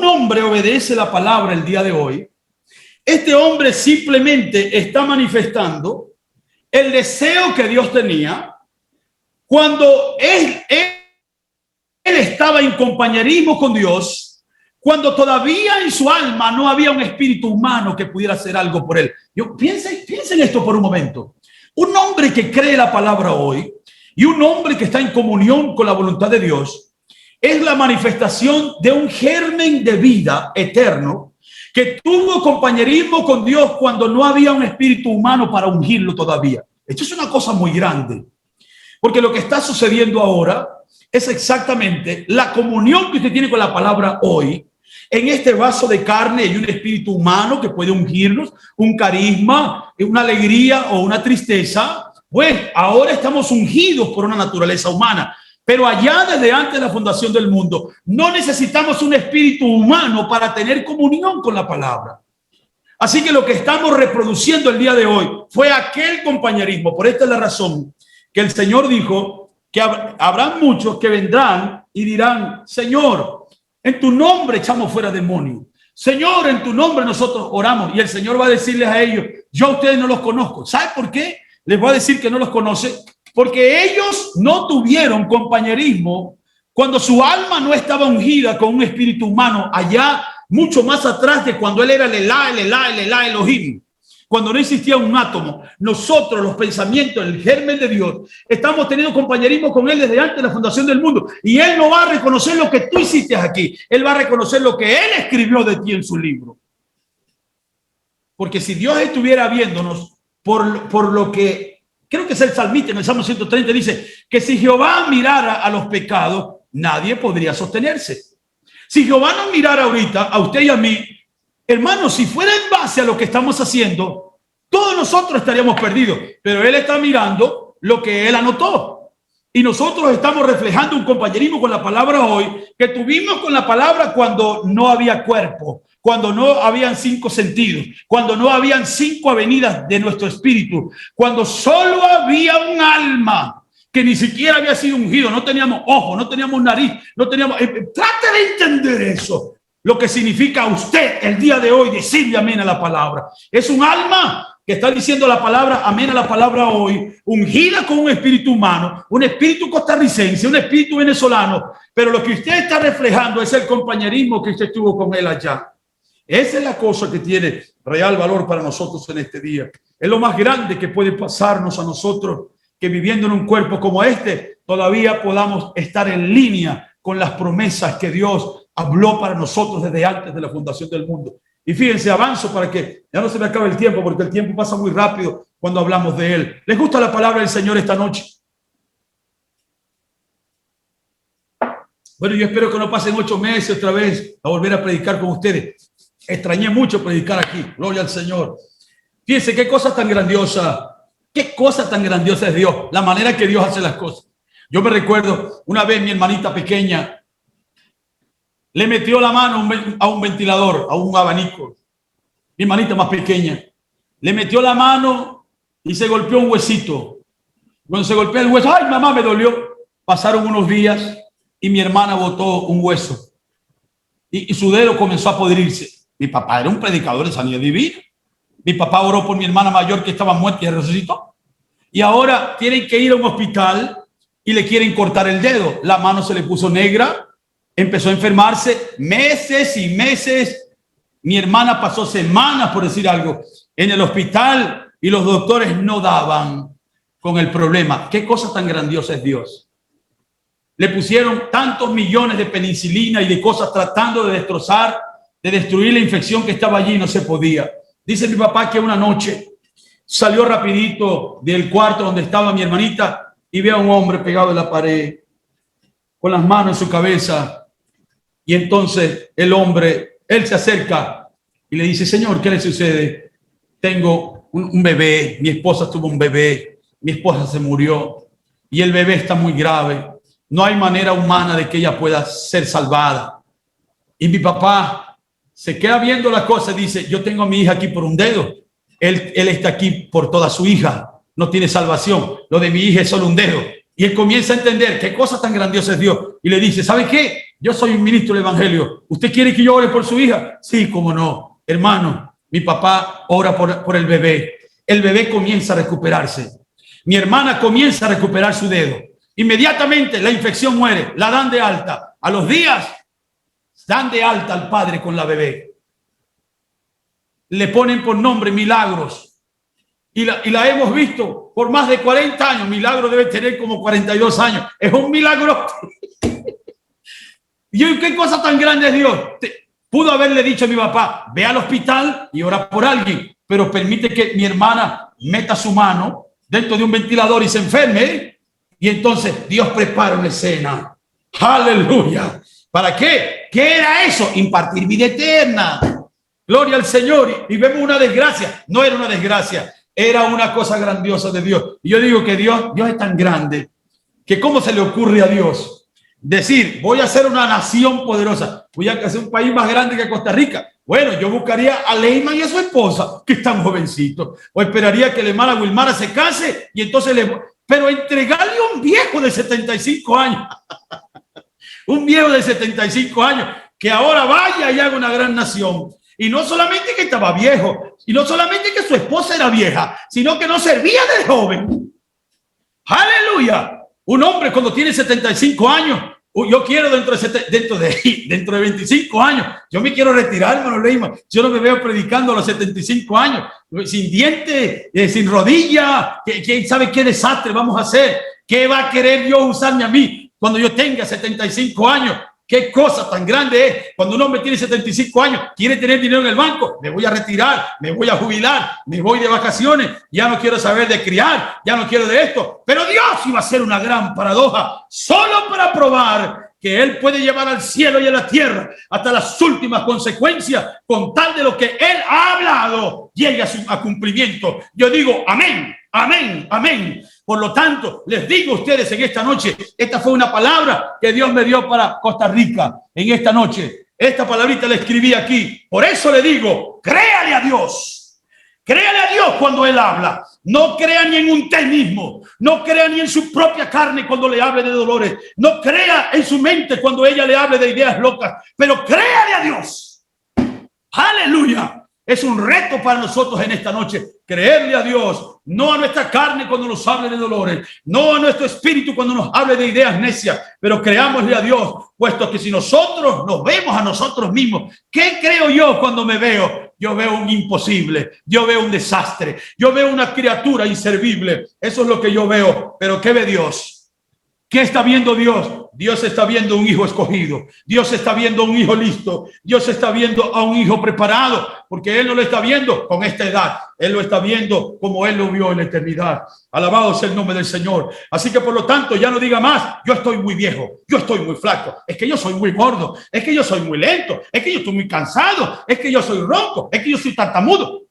hombre obedece la palabra el día de hoy, este hombre simplemente está manifestando el deseo que Dios tenía cuando él estaba en compañerismo con Dios, cuando todavía en su alma no había un espíritu humano que pudiera hacer algo por él. Piensen esto por un momento. Un hombre que cree la palabra hoy y un hombre que está en comunión con la voluntad de Dios es la manifestación de un germen de vida eterno que tuvo compañerismo con Dios cuando no había un espíritu humano para ungirlo todavía. Esto es una cosa muy grande, porque lo que está sucediendo ahora es exactamente la comunión que usted tiene con la palabra hoy, en este vaso de carne y un espíritu humano que puede ungirnos, un carisma, una alegría o una tristeza. Pues ahora estamos ungidos por una naturaleza humana. Pero allá desde antes de la fundación del mundo, no necesitamos un espíritu humano para tener comunión con la palabra. Así que lo que estamos reproduciendo el día de hoy fue aquel compañerismo. Por esta es la razón que el Señor dijo que habrán muchos que vendrán y dirán, Señor, en tu nombre echamos fuera demonios. Señor, en tu nombre nosotros oramos. Y el Señor va a decirles a ellos, yo a ustedes no los conozco. ¿Sabe por qué? Les voy a decir que no los conoce. Porque ellos no tuvieron compañerismo cuando su alma no estaba ungida con un espíritu humano allá mucho más atrás de cuando él era el Elá, Elohim. Cuando no existía un átomo, nosotros, los pensamientos, el germen de Dios, estamos teniendo compañerismo con él desde antes de la fundación del mundo. Y él no va a reconocer lo que tú hiciste aquí. Él va a reconocer lo que él escribió de ti en su libro. Porque si Dios estuviera viéndonos por lo que... Creo que es el salmista en el Salmo 130, dice que si Jehová mirara a los pecados, nadie podría sostenerse. Si Jehová nos mirara ahorita, a usted y a mí, hermanos, si fuera en base a lo que estamos haciendo, todos nosotros estaríamos perdidos. Pero Él está mirando lo que Él anotó. Y nosotros estamos reflejando un compañerismo con la palabra hoy, que tuvimos con la palabra cuando no había cuerpo, cuando no habían 5 sentidos, cuando no habían 5 avenidas de nuestro espíritu, cuando solo había un alma que ni siquiera había sido ungido, no teníamos ojos, no teníamos nariz, no teníamos... Trate de entender eso, lo que significa usted el día de hoy decirle amén a la palabra. Es un alma que está diciendo la palabra, amén a la palabra hoy, ungida con un espíritu humano, un espíritu costarricense, un espíritu venezolano, pero lo que usted está reflejando es el compañerismo que usted tuvo con él allá. Esa es la cosa que tiene real valor para nosotros en este día. Es lo más grande que puede pasarnos a nosotros, que viviendo en un cuerpo como este, todavía podamos estar en línea con las promesas que Dios habló para nosotros desde antes de la fundación del mundo. Y fíjense, avanzo para que ya no se me acabe el tiempo, porque el tiempo pasa muy rápido cuando hablamos de Él. ¿Les gusta la palabra del Señor esta noche? Bueno, yo espero que no pasen 8 meses otra vez a volver a predicar con ustedes. Extrañé mucho predicar aquí. Gloria al Señor. Fíjense qué cosa tan grandiosa. Qué cosa tan grandiosa es Dios. La manera que Dios hace las cosas. Yo me recuerdo una vez mi hermanita pequeña le metió la mano a un ventilador, a un abanico. Mi hermanita más pequeña. Le metió la mano y se golpeó un huesito. Cuando se golpeó el hueso, ¡ay, mamá, me dolió! Pasaron unos días y mi hermana botó un hueso. Y su dedo comenzó a podrirse. Mi papá era un predicador de sanidad divina. Mi papá oró por mi hermana mayor que estaba muerta y resucitó. Y ahora tienen que ir a un hospital y le quieren cortar el dedo. La mano se le puso negra. Empezó a enfermarse meses y meses. Mi hermana pasó semanas, por decir algo, en el hospital y los doctores no daban con el problema. ¿Qué cosa tan grandiosa es Dios? Le pusieron tantos millones de penicilina y de cosas tratando de destrozar, de destruir la infección que estaba allí y no se podía. Dice mi papá que una noche salió rapidito del cuarto donde estaba mi hermanita y ve a un hombre pegado en la pared con las manos en su cabeza. Y entonces el hombre, él se acerca y le dice, Señor, ¿qué le sucede? Tengo un bebé, mi esposa tuvo un bebé, mi esposa se murió y el bebé está muy grave. No hay manera humana de que ella pueda ser salvada. Y mi papá se queda viendo la cosa y dice, yo tengo a mi hija aquí por un dedo. Él está aquí por toda su hija. No tiene salvación. Lo de mi hija es solo un dedo. Y él comienza a entender qué cosa tan grandiosa es Dios. Y le dice, ¿sabe qué? Yo soy un ministro del Evangelio. ¿Usted quiere que yo ore por su hija? Sí, cómo no. Hermano, mi papá ora por el bebé. El bebé comienza a recuperarse. Mi hermana comienza a recuperar su dedo. Inmediatamente la infección muere. La dan de alta. A los días dan de alta al padre con la bebé. Le ponen por nombre Milagros. Y la hemos visto por más de 40 años. Milagro debe tener como 42 años. Es un milagro. Y qué cosa tan grande es Dios. Pudo haberle dicho a mi papá, ve al hospital y ora por alguien, pero permite que mi hermana meta su mano dentro de un ventilador y se enferme. Y entonces Dios prepara una escena. Aleluya. ¿Para qué? ¿Qué era eso? Impartir vida eterna. Gloria al Señor. Y vemos una desgracia. No era una desgracia. Era una cosa grandiosa de Dios. Y yo digo que Dios es tan grande que cómo se le ocurre a Dios decir, voy a ser una nación poderosa, voy a hacer un país más grande que Costa Rica. Bueno, yo buscaría a Leyman y a su esposa, que están jovencitos, o esperaría que la hermana Wilmara se case y entonces pero entregarle a un viejo de 75 años, un viejo de 75 años, que ahora vaya y haga una gran nación. Y no solamente que estaba viejo, y no solamente que su esposa era vieja, sino que no servía de joven. ¡Aleluya! Un hombre cuando tiene 75 años, yo quiero dentro de 25 años, yo me quiero retirar, hermano Leyman. Yo no me veo predicando a los 75 años, sin dientes, sin rodilla. ¿Quién sabe qué desastre vamos a hacer? ¿Qué va a querer Dios usarme a mí cuando yo tenga 75 años? Qué cosa tan grande es cuando un hombre tiene 75 años, quiere tener dinero en el banco. Me voy a retirar, me voy a jubilar, me voy de vacaciones, ya no quiero saber de criar, ya no quiero de esto. Pero Dios iba a hacer una gran paradoja solo para probar que Él puede llevar al cielo y a la tierra hasta las últimas consecuencias con tal de lo que Él ha hablado llegue a cumplimiento. Yo digo amén, amén, amén. Por lo tanto, les digo a ustedes en esta noche, esta fue una palabra que Dios me dio para Costa Rica en esta noche. Esta palabrita la escribí aquí. Por eso le digo, créale a Dios. Créale a Dios cuando Él habla. No crea ni en usted mismo. No crea ni en su propia carne cuando le hable de dolores. No crea en su mente cuando ella le hable de ideas locas. Pero créale a Dios. Aleluya. Es un reto para nosotros en esta noche, creerle a Dios, no a nuestra carne cuando nos hable de dolores, no a nuestro espíritu cuando nos hable de ideas necias, pero creámosle a Dios, puesto que si nosotros nos vemos a nosotros mismos, ¿qué creo yo cuando me veo? Yo veo un imposible, yo veo un desastre, yo veo una criatura inservible, eso es lo que yo veo, pero ¿qué ve Dios? ¿Qué está viendo Dios? Dios está viendo un hijo escogido. Dios está viendo un hijo listo. Dios está viendo a un hijo preparado, porque Él no lo está viendo con esta edad. Él lo está viendo como Él lo vio en la eternidad. Alabado sea el nombre del Señor. Así que por lo tanto ya no diga más: yo estoy muy viejo, yo estoy muy flaco, es que yo soy muy gordo, es que yo soy muy lento, es que yo estoy muy cansado, es que yo soy ronco, es que yo soy tartamudo.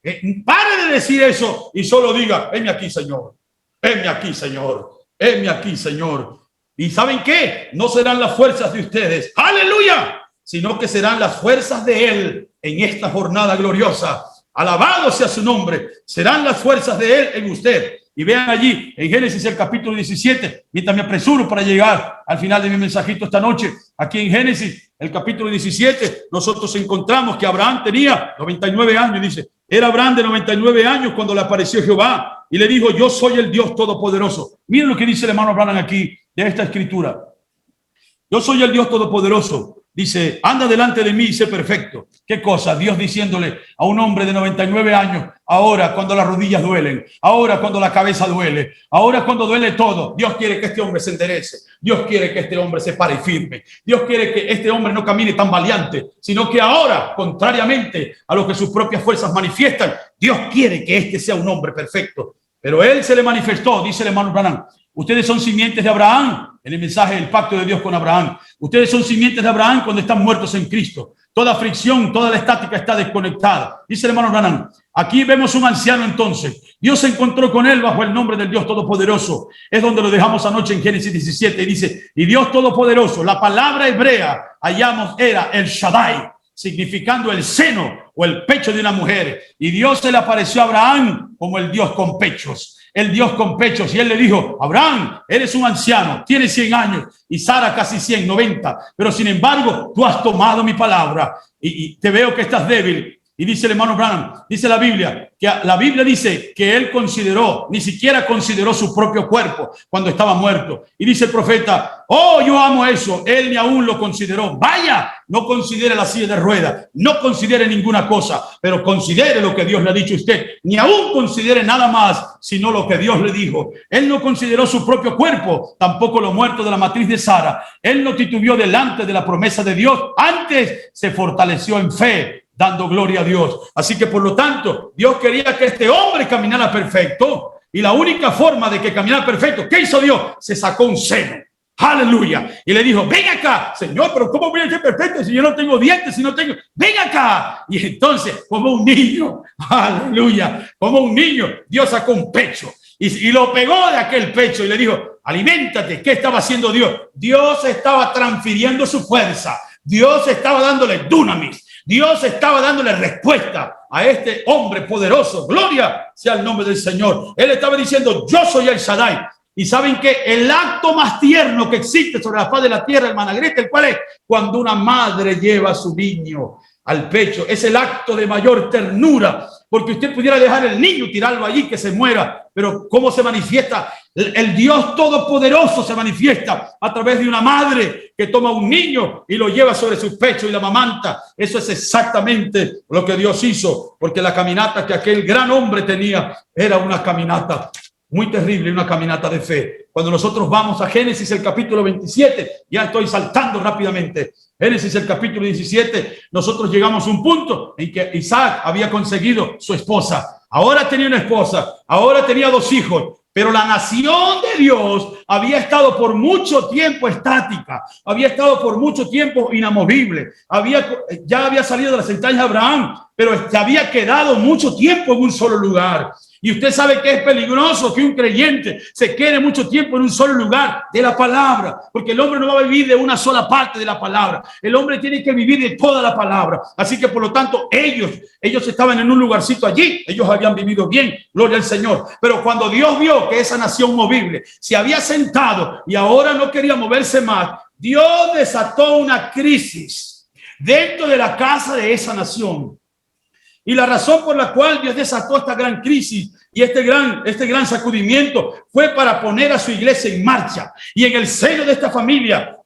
Pare de decir eso y solo diga: heme aquí, Señor. Heme aquí, Señor. Heme aquí, Señor. ¿Y saben qué? No serán las fuerzas de ustedes, aleluya, sino que serán las fuerzas de Él en esta jornada gloriosa. Alabado sea su nombre. Serán las fuerzas de Él en usted. Y vean allí en Génesis el capítulo 17, mientras me apresuro para llegar al final de mi mensajito esta noche. Aquí en Génesis el capítulo 17 nosotros encontramos que Abraham tenía 99 años, dice. Era Abraham de 99 años cuando le apareció Jehová y le dijo: yo soy el Dios Todopoderoso. Miren lo que dice el hermano Abraham aquí de esta escritura. Yo soy el Dios Todopoderoso. Dice: anda delante de mí y sé perfecto. ¿Qué cosa? Dios diciéndole a un hombre de 99 años, ahora cuando las rodillas duelen, ahora cuando la cabeza duele, ahora cuando duele todo, Dios quiere que este hombre se enderece. Dios quiere que este hombre se pare firme. Dios quiere que este hombre no camine tan valiente, sino que ahora, contrariamente a lo que sus propias fuerzas manifiestan, Dios quiere que este sea un hombre perfecto. Pero Él se le manifestó, dice el hermano Branham: ustedes son simientes de Abraham, en el mensaje del pacto de Dios con Abraham. Ustedes son simientes de Abraham cuando están muertos en Cristo. Toda fricción, toda la estática está desconectada. Dice el hermano Branham: aquí vemos un anciano entonces. Dios se encontró con él bajo el nombre del Dios Todopoderoso. Es donde lo dejamos anoche en Génesis 17. Y dice: y Dios Todopoderoso, la palabra hebrea hallamos era el Shaddai, significando el seno o el pecho de una mujer. Y Dios se le apareció a Abraham como el Dios con pechos. El Dios con pechos. Y Él le dijo: Abraham, eres un anciano, tienes 100 años y Sara casi 100, 90. Pero sin embargo, tú has tomado mi palabra y te veo que estás débil. Y dice el hermano Branham, dice la Biblia dice que él ni siquiera consideró su propio cuerpo cuando estaba muerto. Y dice el profeta: oh, yo amo eso. Él ni aún lo consideró. Vaya, no considere la silla de ruedas, no considere ninguna cosa, pero considere lo que Dios le ha dicho a usted. Ni aún considere nada más, sino lo que Dios le dijo. Él no consideró su propio cuerpo, tampoco lo muerto de la matriz de Sara. Él no titubeó delante de la promesa de Dios. Antes se fortaleció en fe, dando gloria a Dios. Así que por lo tanto, Dios quería que este hombre caminara perfecto. Y la única forma de que caminara perfecto, ¿qué hizo Dios? Se sacó un seno. Aleluya. Y le dijo: ven acá, Señor, pero ¿cómo voy a ser perfecto si yo no tengo dientes, si no tengo? Ven acá. Y entonces, como un niño, aleluya, como un niño, Dios sacó un pecho y lo pegó de aquel pecho y le dijo: aliméntate. ¿Qué estaba haciendo Dios? Dios estaba transfiriendo su fuerza. Dios estaba dándole dunamis. Dios estaba dándole respuesta a este hombre poderoso. Gloria sea el nombre del Señor. Él estaba diciendo: yo soy el Shaddai. Y saben que el acto más tierno que existe sobre la faz de la tierra, hermana Greta, ¿el cuál es? Cuando una madre lleva a su niño al pecho. Es el acto de mayor ternura, porque usted pudiera dejar el niño, tirarlo allí, que se muera. Pero ¿cómo se manifiesta? El Dios Todopoderoso se manifiesta a través de una madre que toma un niño y lo lleva sobre su pecho y la amamanta. Eso es exactamente lo que Dios hizo, porque la caminata que aquel gran hombre tenía era una caminata muy terrible, una caminata de fe. Cuando nosotros vamos a Génesis el capítulo 27, ya estoy saltando rápidamente. Génesis el capítulo 17, nosotros llegamos a un punto en que Isaac había conseguido su esposa. Ahora tenía una esposa, ahora tenía 2 hijos. Pero la nación de Dios había estado por mucho tiempo estática, había estado por mucho tiempo inamovible, ya había salido de las entrañas de Abraham, pero se había quedado mucho tiempo en un solo lugar. Y usted sabe que es peligroso que un creyente se quede mucho tiempo en un solo lugar de la palabra, porque el hombre no va a vivir de una sola parte de la palabra. El hombre tiene que vivir de toda la palabra. Así que por lo tanto ellos estaban en un lugarcito allí, ellos habían vivido bien, gloria al Señor. Pero cuando Dios vio que esa nación movible se había sentado y ahora no quería moverse más, Dios desató una crisis dentro de la casa de esa nación. Y la razón por la cual Dios desató esta gran crisis Y este gran sacudimiento fue para poner a su iglesia en marcha. Y en el seno de esta familia,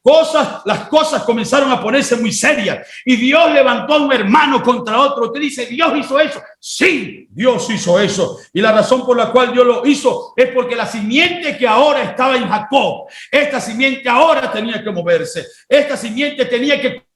las cosas comenzaron a ponerse muy serias. Y Dios levantó a un hermano contra otro. Usted dice, ¿Dios hizo eso? Sí, Dios hizo eso. Y la razón por la cual Dios lo hizo es porque la simiente que ahora estaba en Jacob, esta simiente ahora tenía que moverse. Esta simiente tenía que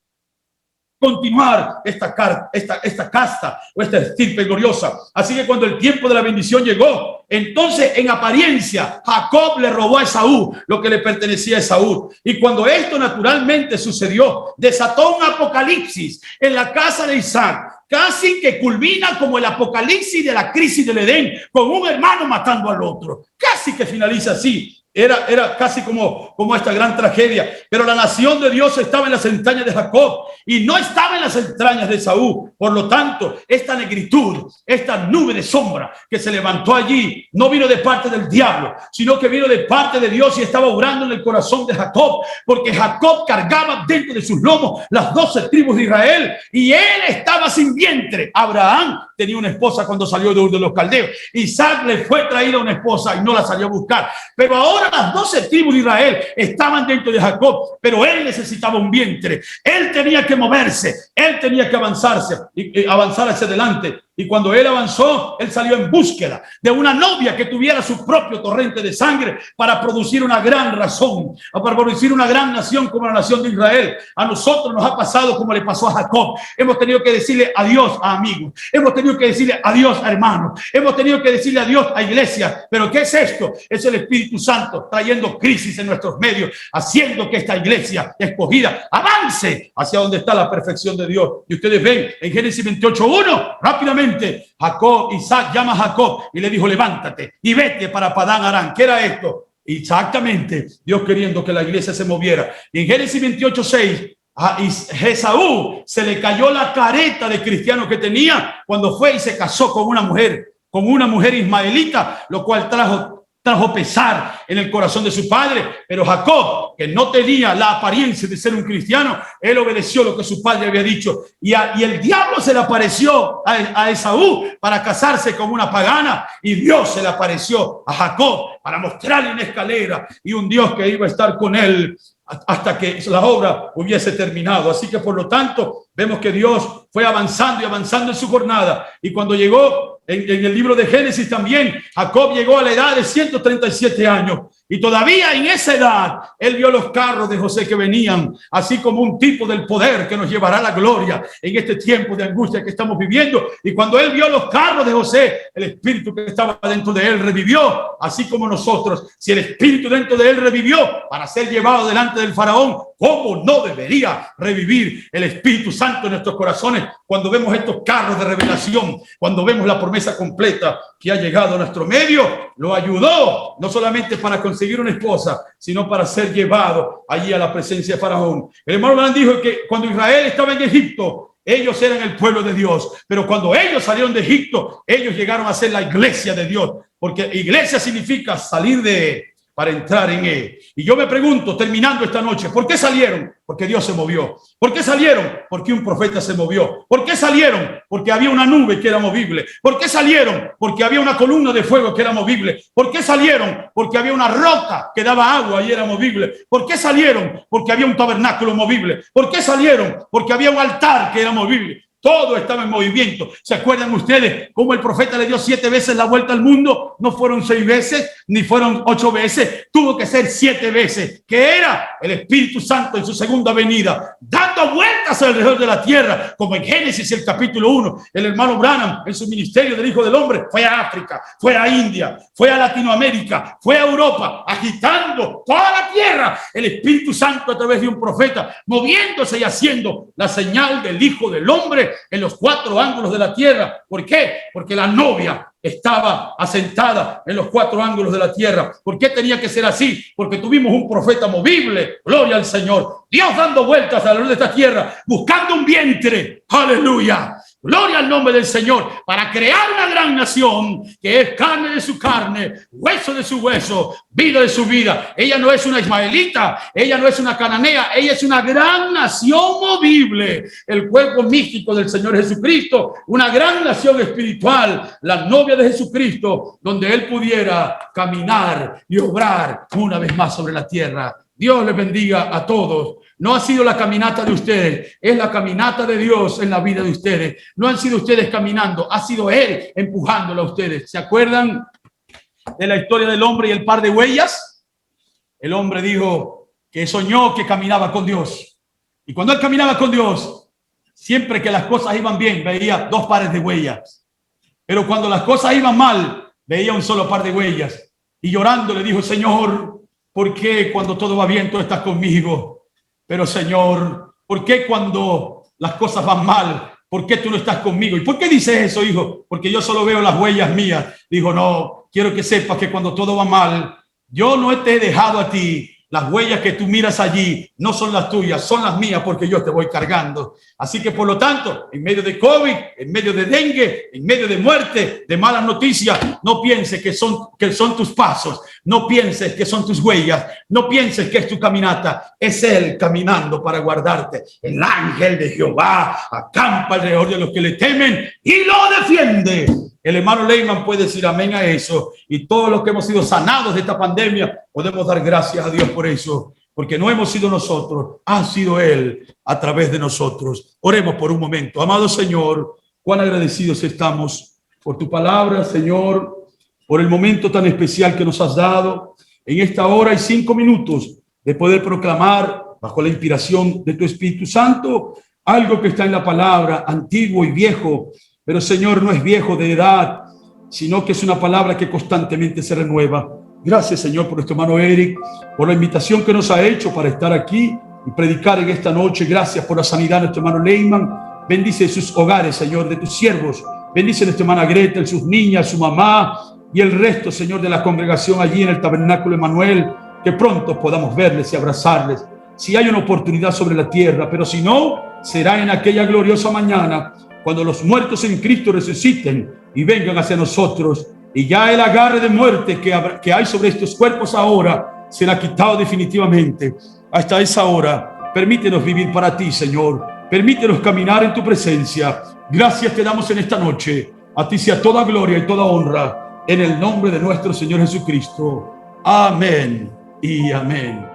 continuar esta casta o esta estirpe gloriosa. Así que cuando el tiempo de la bendición llegó, entonces en apariencia Jacob le robó a Esaú lo que le pertenecía a Esaú. Y cuando esto naturalmente sucedió, desató un apocalipsis en la casa de Isaac, casi que culmina como el apocalipsis de la crisis del Edén, con un hermano matando al otro. Casi que finaliza así. Era casi como esta gran tragedia. Pero la nación de Dios estaba en las entrañas de Jacob y no estaba en las entrañas de Esaú. Por lo tanto, esta negritud, esta nube de sombra que se levantó allí, no vino de parte del diablo, sino que vino de parte de Dios y estaba obrando en el corazón de Jacob, porque Jacob cargaba dentro de sus lomos las 12 tribus de Israel y él estaba sin vientre. Abraham tenía una esposa cuando salió de Ur de los Caldeos. Isaac le fue traída una esposa y no la salió a buscar. Pero ahora las 12 tribus de Israel estaban dentro de Jacob, pero él necesitaba un vientre. Él tenía que moverse, él tenía que avanzar hacia adelante. Y cuando él avanzó, él salió en búsqueda de una novia que tuviera su propio torrente de sangre para producir una gran razón, para producir una gran nación como la nación de Israel. A nosotros nos ha pasado como le pasó a Jacob. Hemos tenido que decirle adiós a amigos, hemos tenido que decirle adiós a hermanos, hemos tenido que decirle adiós a iglesias. ¿Pero qué es esto? Es el Espíritu Santo trayendo crisis en nuestros medios, haciendo que esta iglesia escogida avance hacia donde está la perfección de Dios. Y ustedes ven en Génesis 28:1, rápidamente, Isaac llama a Jacob y le dijo, levántate y vete para Padán Aram. ¿Qué era esto? Exactamente, Dios queriendo que la iglesia se moviera. Y en Génesis 28:6, a Esaú se le cayó la careta de cristiano que tenía cuando fue y se casó con una mujer ismaelita, lo cual trajo pesar en el corazón de su padre. Pero Jacob, que no tenía la apariencia de ser un cristiano, él obedeció lo que su padre había dicho. Y el diablo se le apareció a Esaú para casarse con una pagana, y Dios se le apareció a Jacob para mostrarle una escalera y un Dios que iba a estar con él hasta que la obra hubiese terminado. Así que por lo tanto vemos que Dios fue avanzando y avanzando en su jornada. Y cuando llegó en el libro de Génesis también, Jacob llegó a la edad de 137 años. Y todavía en esa edad, él vio los carros de José que venían, así como un tipo del poder que nos llevará a la gloria en este tiempo de angustia que estamos viviendo. Y cuando él vio los carros de José, el espíritu que estaba dentro de él revivió, así como nosotros. Si el espíritu dentro de él revivió para ser llevado delante del faraón, ¿cómo no debería revivir el Espíritu Santo en nuestros corazones cuando vemos estos carros de revelación, cuando vemos la promesa completa que ha llegado a nuestro medio? Lo ayudó no solamente para conseguir una esposa, sino para ser llevado allí a la presencia de Faraón. El hermano Branham dijo que cuando Israel estaba en Egipto, ellos eran el pueblo de Dios, pero cuando ellos salieron de Egipto, ellos llegaron a ser la iglesia de Dios, porque iglesia significa salir de para entrar en él. Y yo me pregunto, terminando esta noche, ¿por qué salieron? Porque Dios se movió. ¿Por qué salieron? Porque un profeta se movió. ¿Por qué salieron? Porque había una nube que era movible. ¿Por qué salieron? Porque había una columna de fuego que era movible. ¿Por qué salieron? Porque había una roca que daba agua y era movible. ¿Por qué salieron? Porque había un tabernáculo movible. ¿Por qué salieron? Porque había un altar que era movible. Todo estaba en movimiento. ¿Se acuerdan ustedes cómo el profeta le dio 7 veces la vuelta al mundo? No fueron 6 veces, ni fueron 8 veces. Tuvo que ser 7 veces. Que era el Espíritu Santo en su segunda venida, dando vueltas alrededor de la tierra, como en Génesis el capítulo 1. El hermano Branham, en su ministerio del Hijo del Hombre, fue a África, fue a India, fue a Latinoamérica, fue a Europa, agitando toda la tierra. El Espíritu Santo a través de un profeta, moviéndose y haciendo la señal del Hijo del Hombre en los 4 ángulos de la tierra. ¿Por qué? Porque la novia estaba asentada en los 4 ángulos de la tierra. ¿Por qué tenía que ser así? Porque tuvimos un profeta movible. Gloria al Señor. Dios dando vueltas alrededor de esta tierra, buscando un vientre. Aleluya. Gloria al nombre del Señor, para crear una gran nación que es carne de su carne, hueso de su hueso, vida de su vida. Ella no es una ismaelita, ella no es una cananea, ella es una gran nación movible, el cuerpo místico del Señor Jesucristo, una gran nación espiritual, la novia de Jesucristo, donde Él pudiera caminar y obrar una vez más sobre la tierra. Dios les bendiga a todos. No ha sido la caminata de ustedes, es la caminata de Dios en la vida de ustedes. No han sido ustedes caminando, ha sido Él empujándolo a ustedes. ¿Se acuerdan de la historia del hombre y el par de huellas? El hombre dijo que soñó que caminaba con Dios. Y cuando él caminaba con Dios, siempre que las cosas iban bien, veía 2 pares de huellas. Pero cuando las cosas iban mal, veía un solo par de huellas. Y llorando le dijo: Señor, ¿por qué cuando todo va bien tú estás conmigo? Pero Señor, ¿por qué cuando las cosas van mal, por qué tú no estás conmigo? ¿Y por qué dices eso, hijo? Porque yo solo veo las huellas mías. Dijo: no, quiero que sepas que cuando todo va mal, yo no te he dejado a ti. Las huellas que tú miras allí no son las tuyas, son las mías, porque yo te voy cargando. Así que, por lo tanto, en medio de COVID, en medio de dengue, en medio de muerte, de malas noticias, no pienses que son tus pasos, no pienses que son tus huellas, no pienses que es tu caminata. Es Él caminando para guardarte. El ángel de Jehová acampa alrededor de los que le temen y lo defiende. El hermano Lehman puede decir amén a eso, y todos los que hemos sido sanados de esta pandemia podemos dar gracias a Dios por eso, porque no hemos sido nosotros, ha sido Él a través de nosotros. Oremos por un momento. Amado Señor, cuán agradecidos estamos por tu palabra, Señor, por el momento tan especial que nos has dado en esta hora y 5 minutos de poder proclamar bajo la inspiración de tu Espíritu Santo algo que está en la palabra, antiguo y viejo. Pero Señor, no es viejo de edad, sino que es una palabra que constantemente se renueva. Gracias, Señor, por nuestro hermano Eric, por la invitación que nos ha hecho para estar aquí y predicar en esta noche. Gracias por la sanidad de nuestro hermano Lehman. Bendice sus hogares, Señor, de tus siervos. Bendice a nuestra hermana Gretel, sus niñas, su mamá y el resto, Señor, de la congregación allí en el Tabernáculo Emanuel. Que pronto podamos verles y abrazarles. Si hay una oportunidad sobre la tierra, pero si no, será en aquella gloriosa mañana, cuando los muertos en Cristo resuciten y vengan hacia nosotros, y ya el agarre de muerte que hay sobre estos cuerpos ahora será quitado definitivamente. Hasta esa hora, permítenos vivir para ti, Señor. Permítenos caminar en tu presencia. Gracias te damos en esta noche. A ti sea toda gloria y toda honra, en el nombre de nuestro Señor Jesucristo. Amén y amén.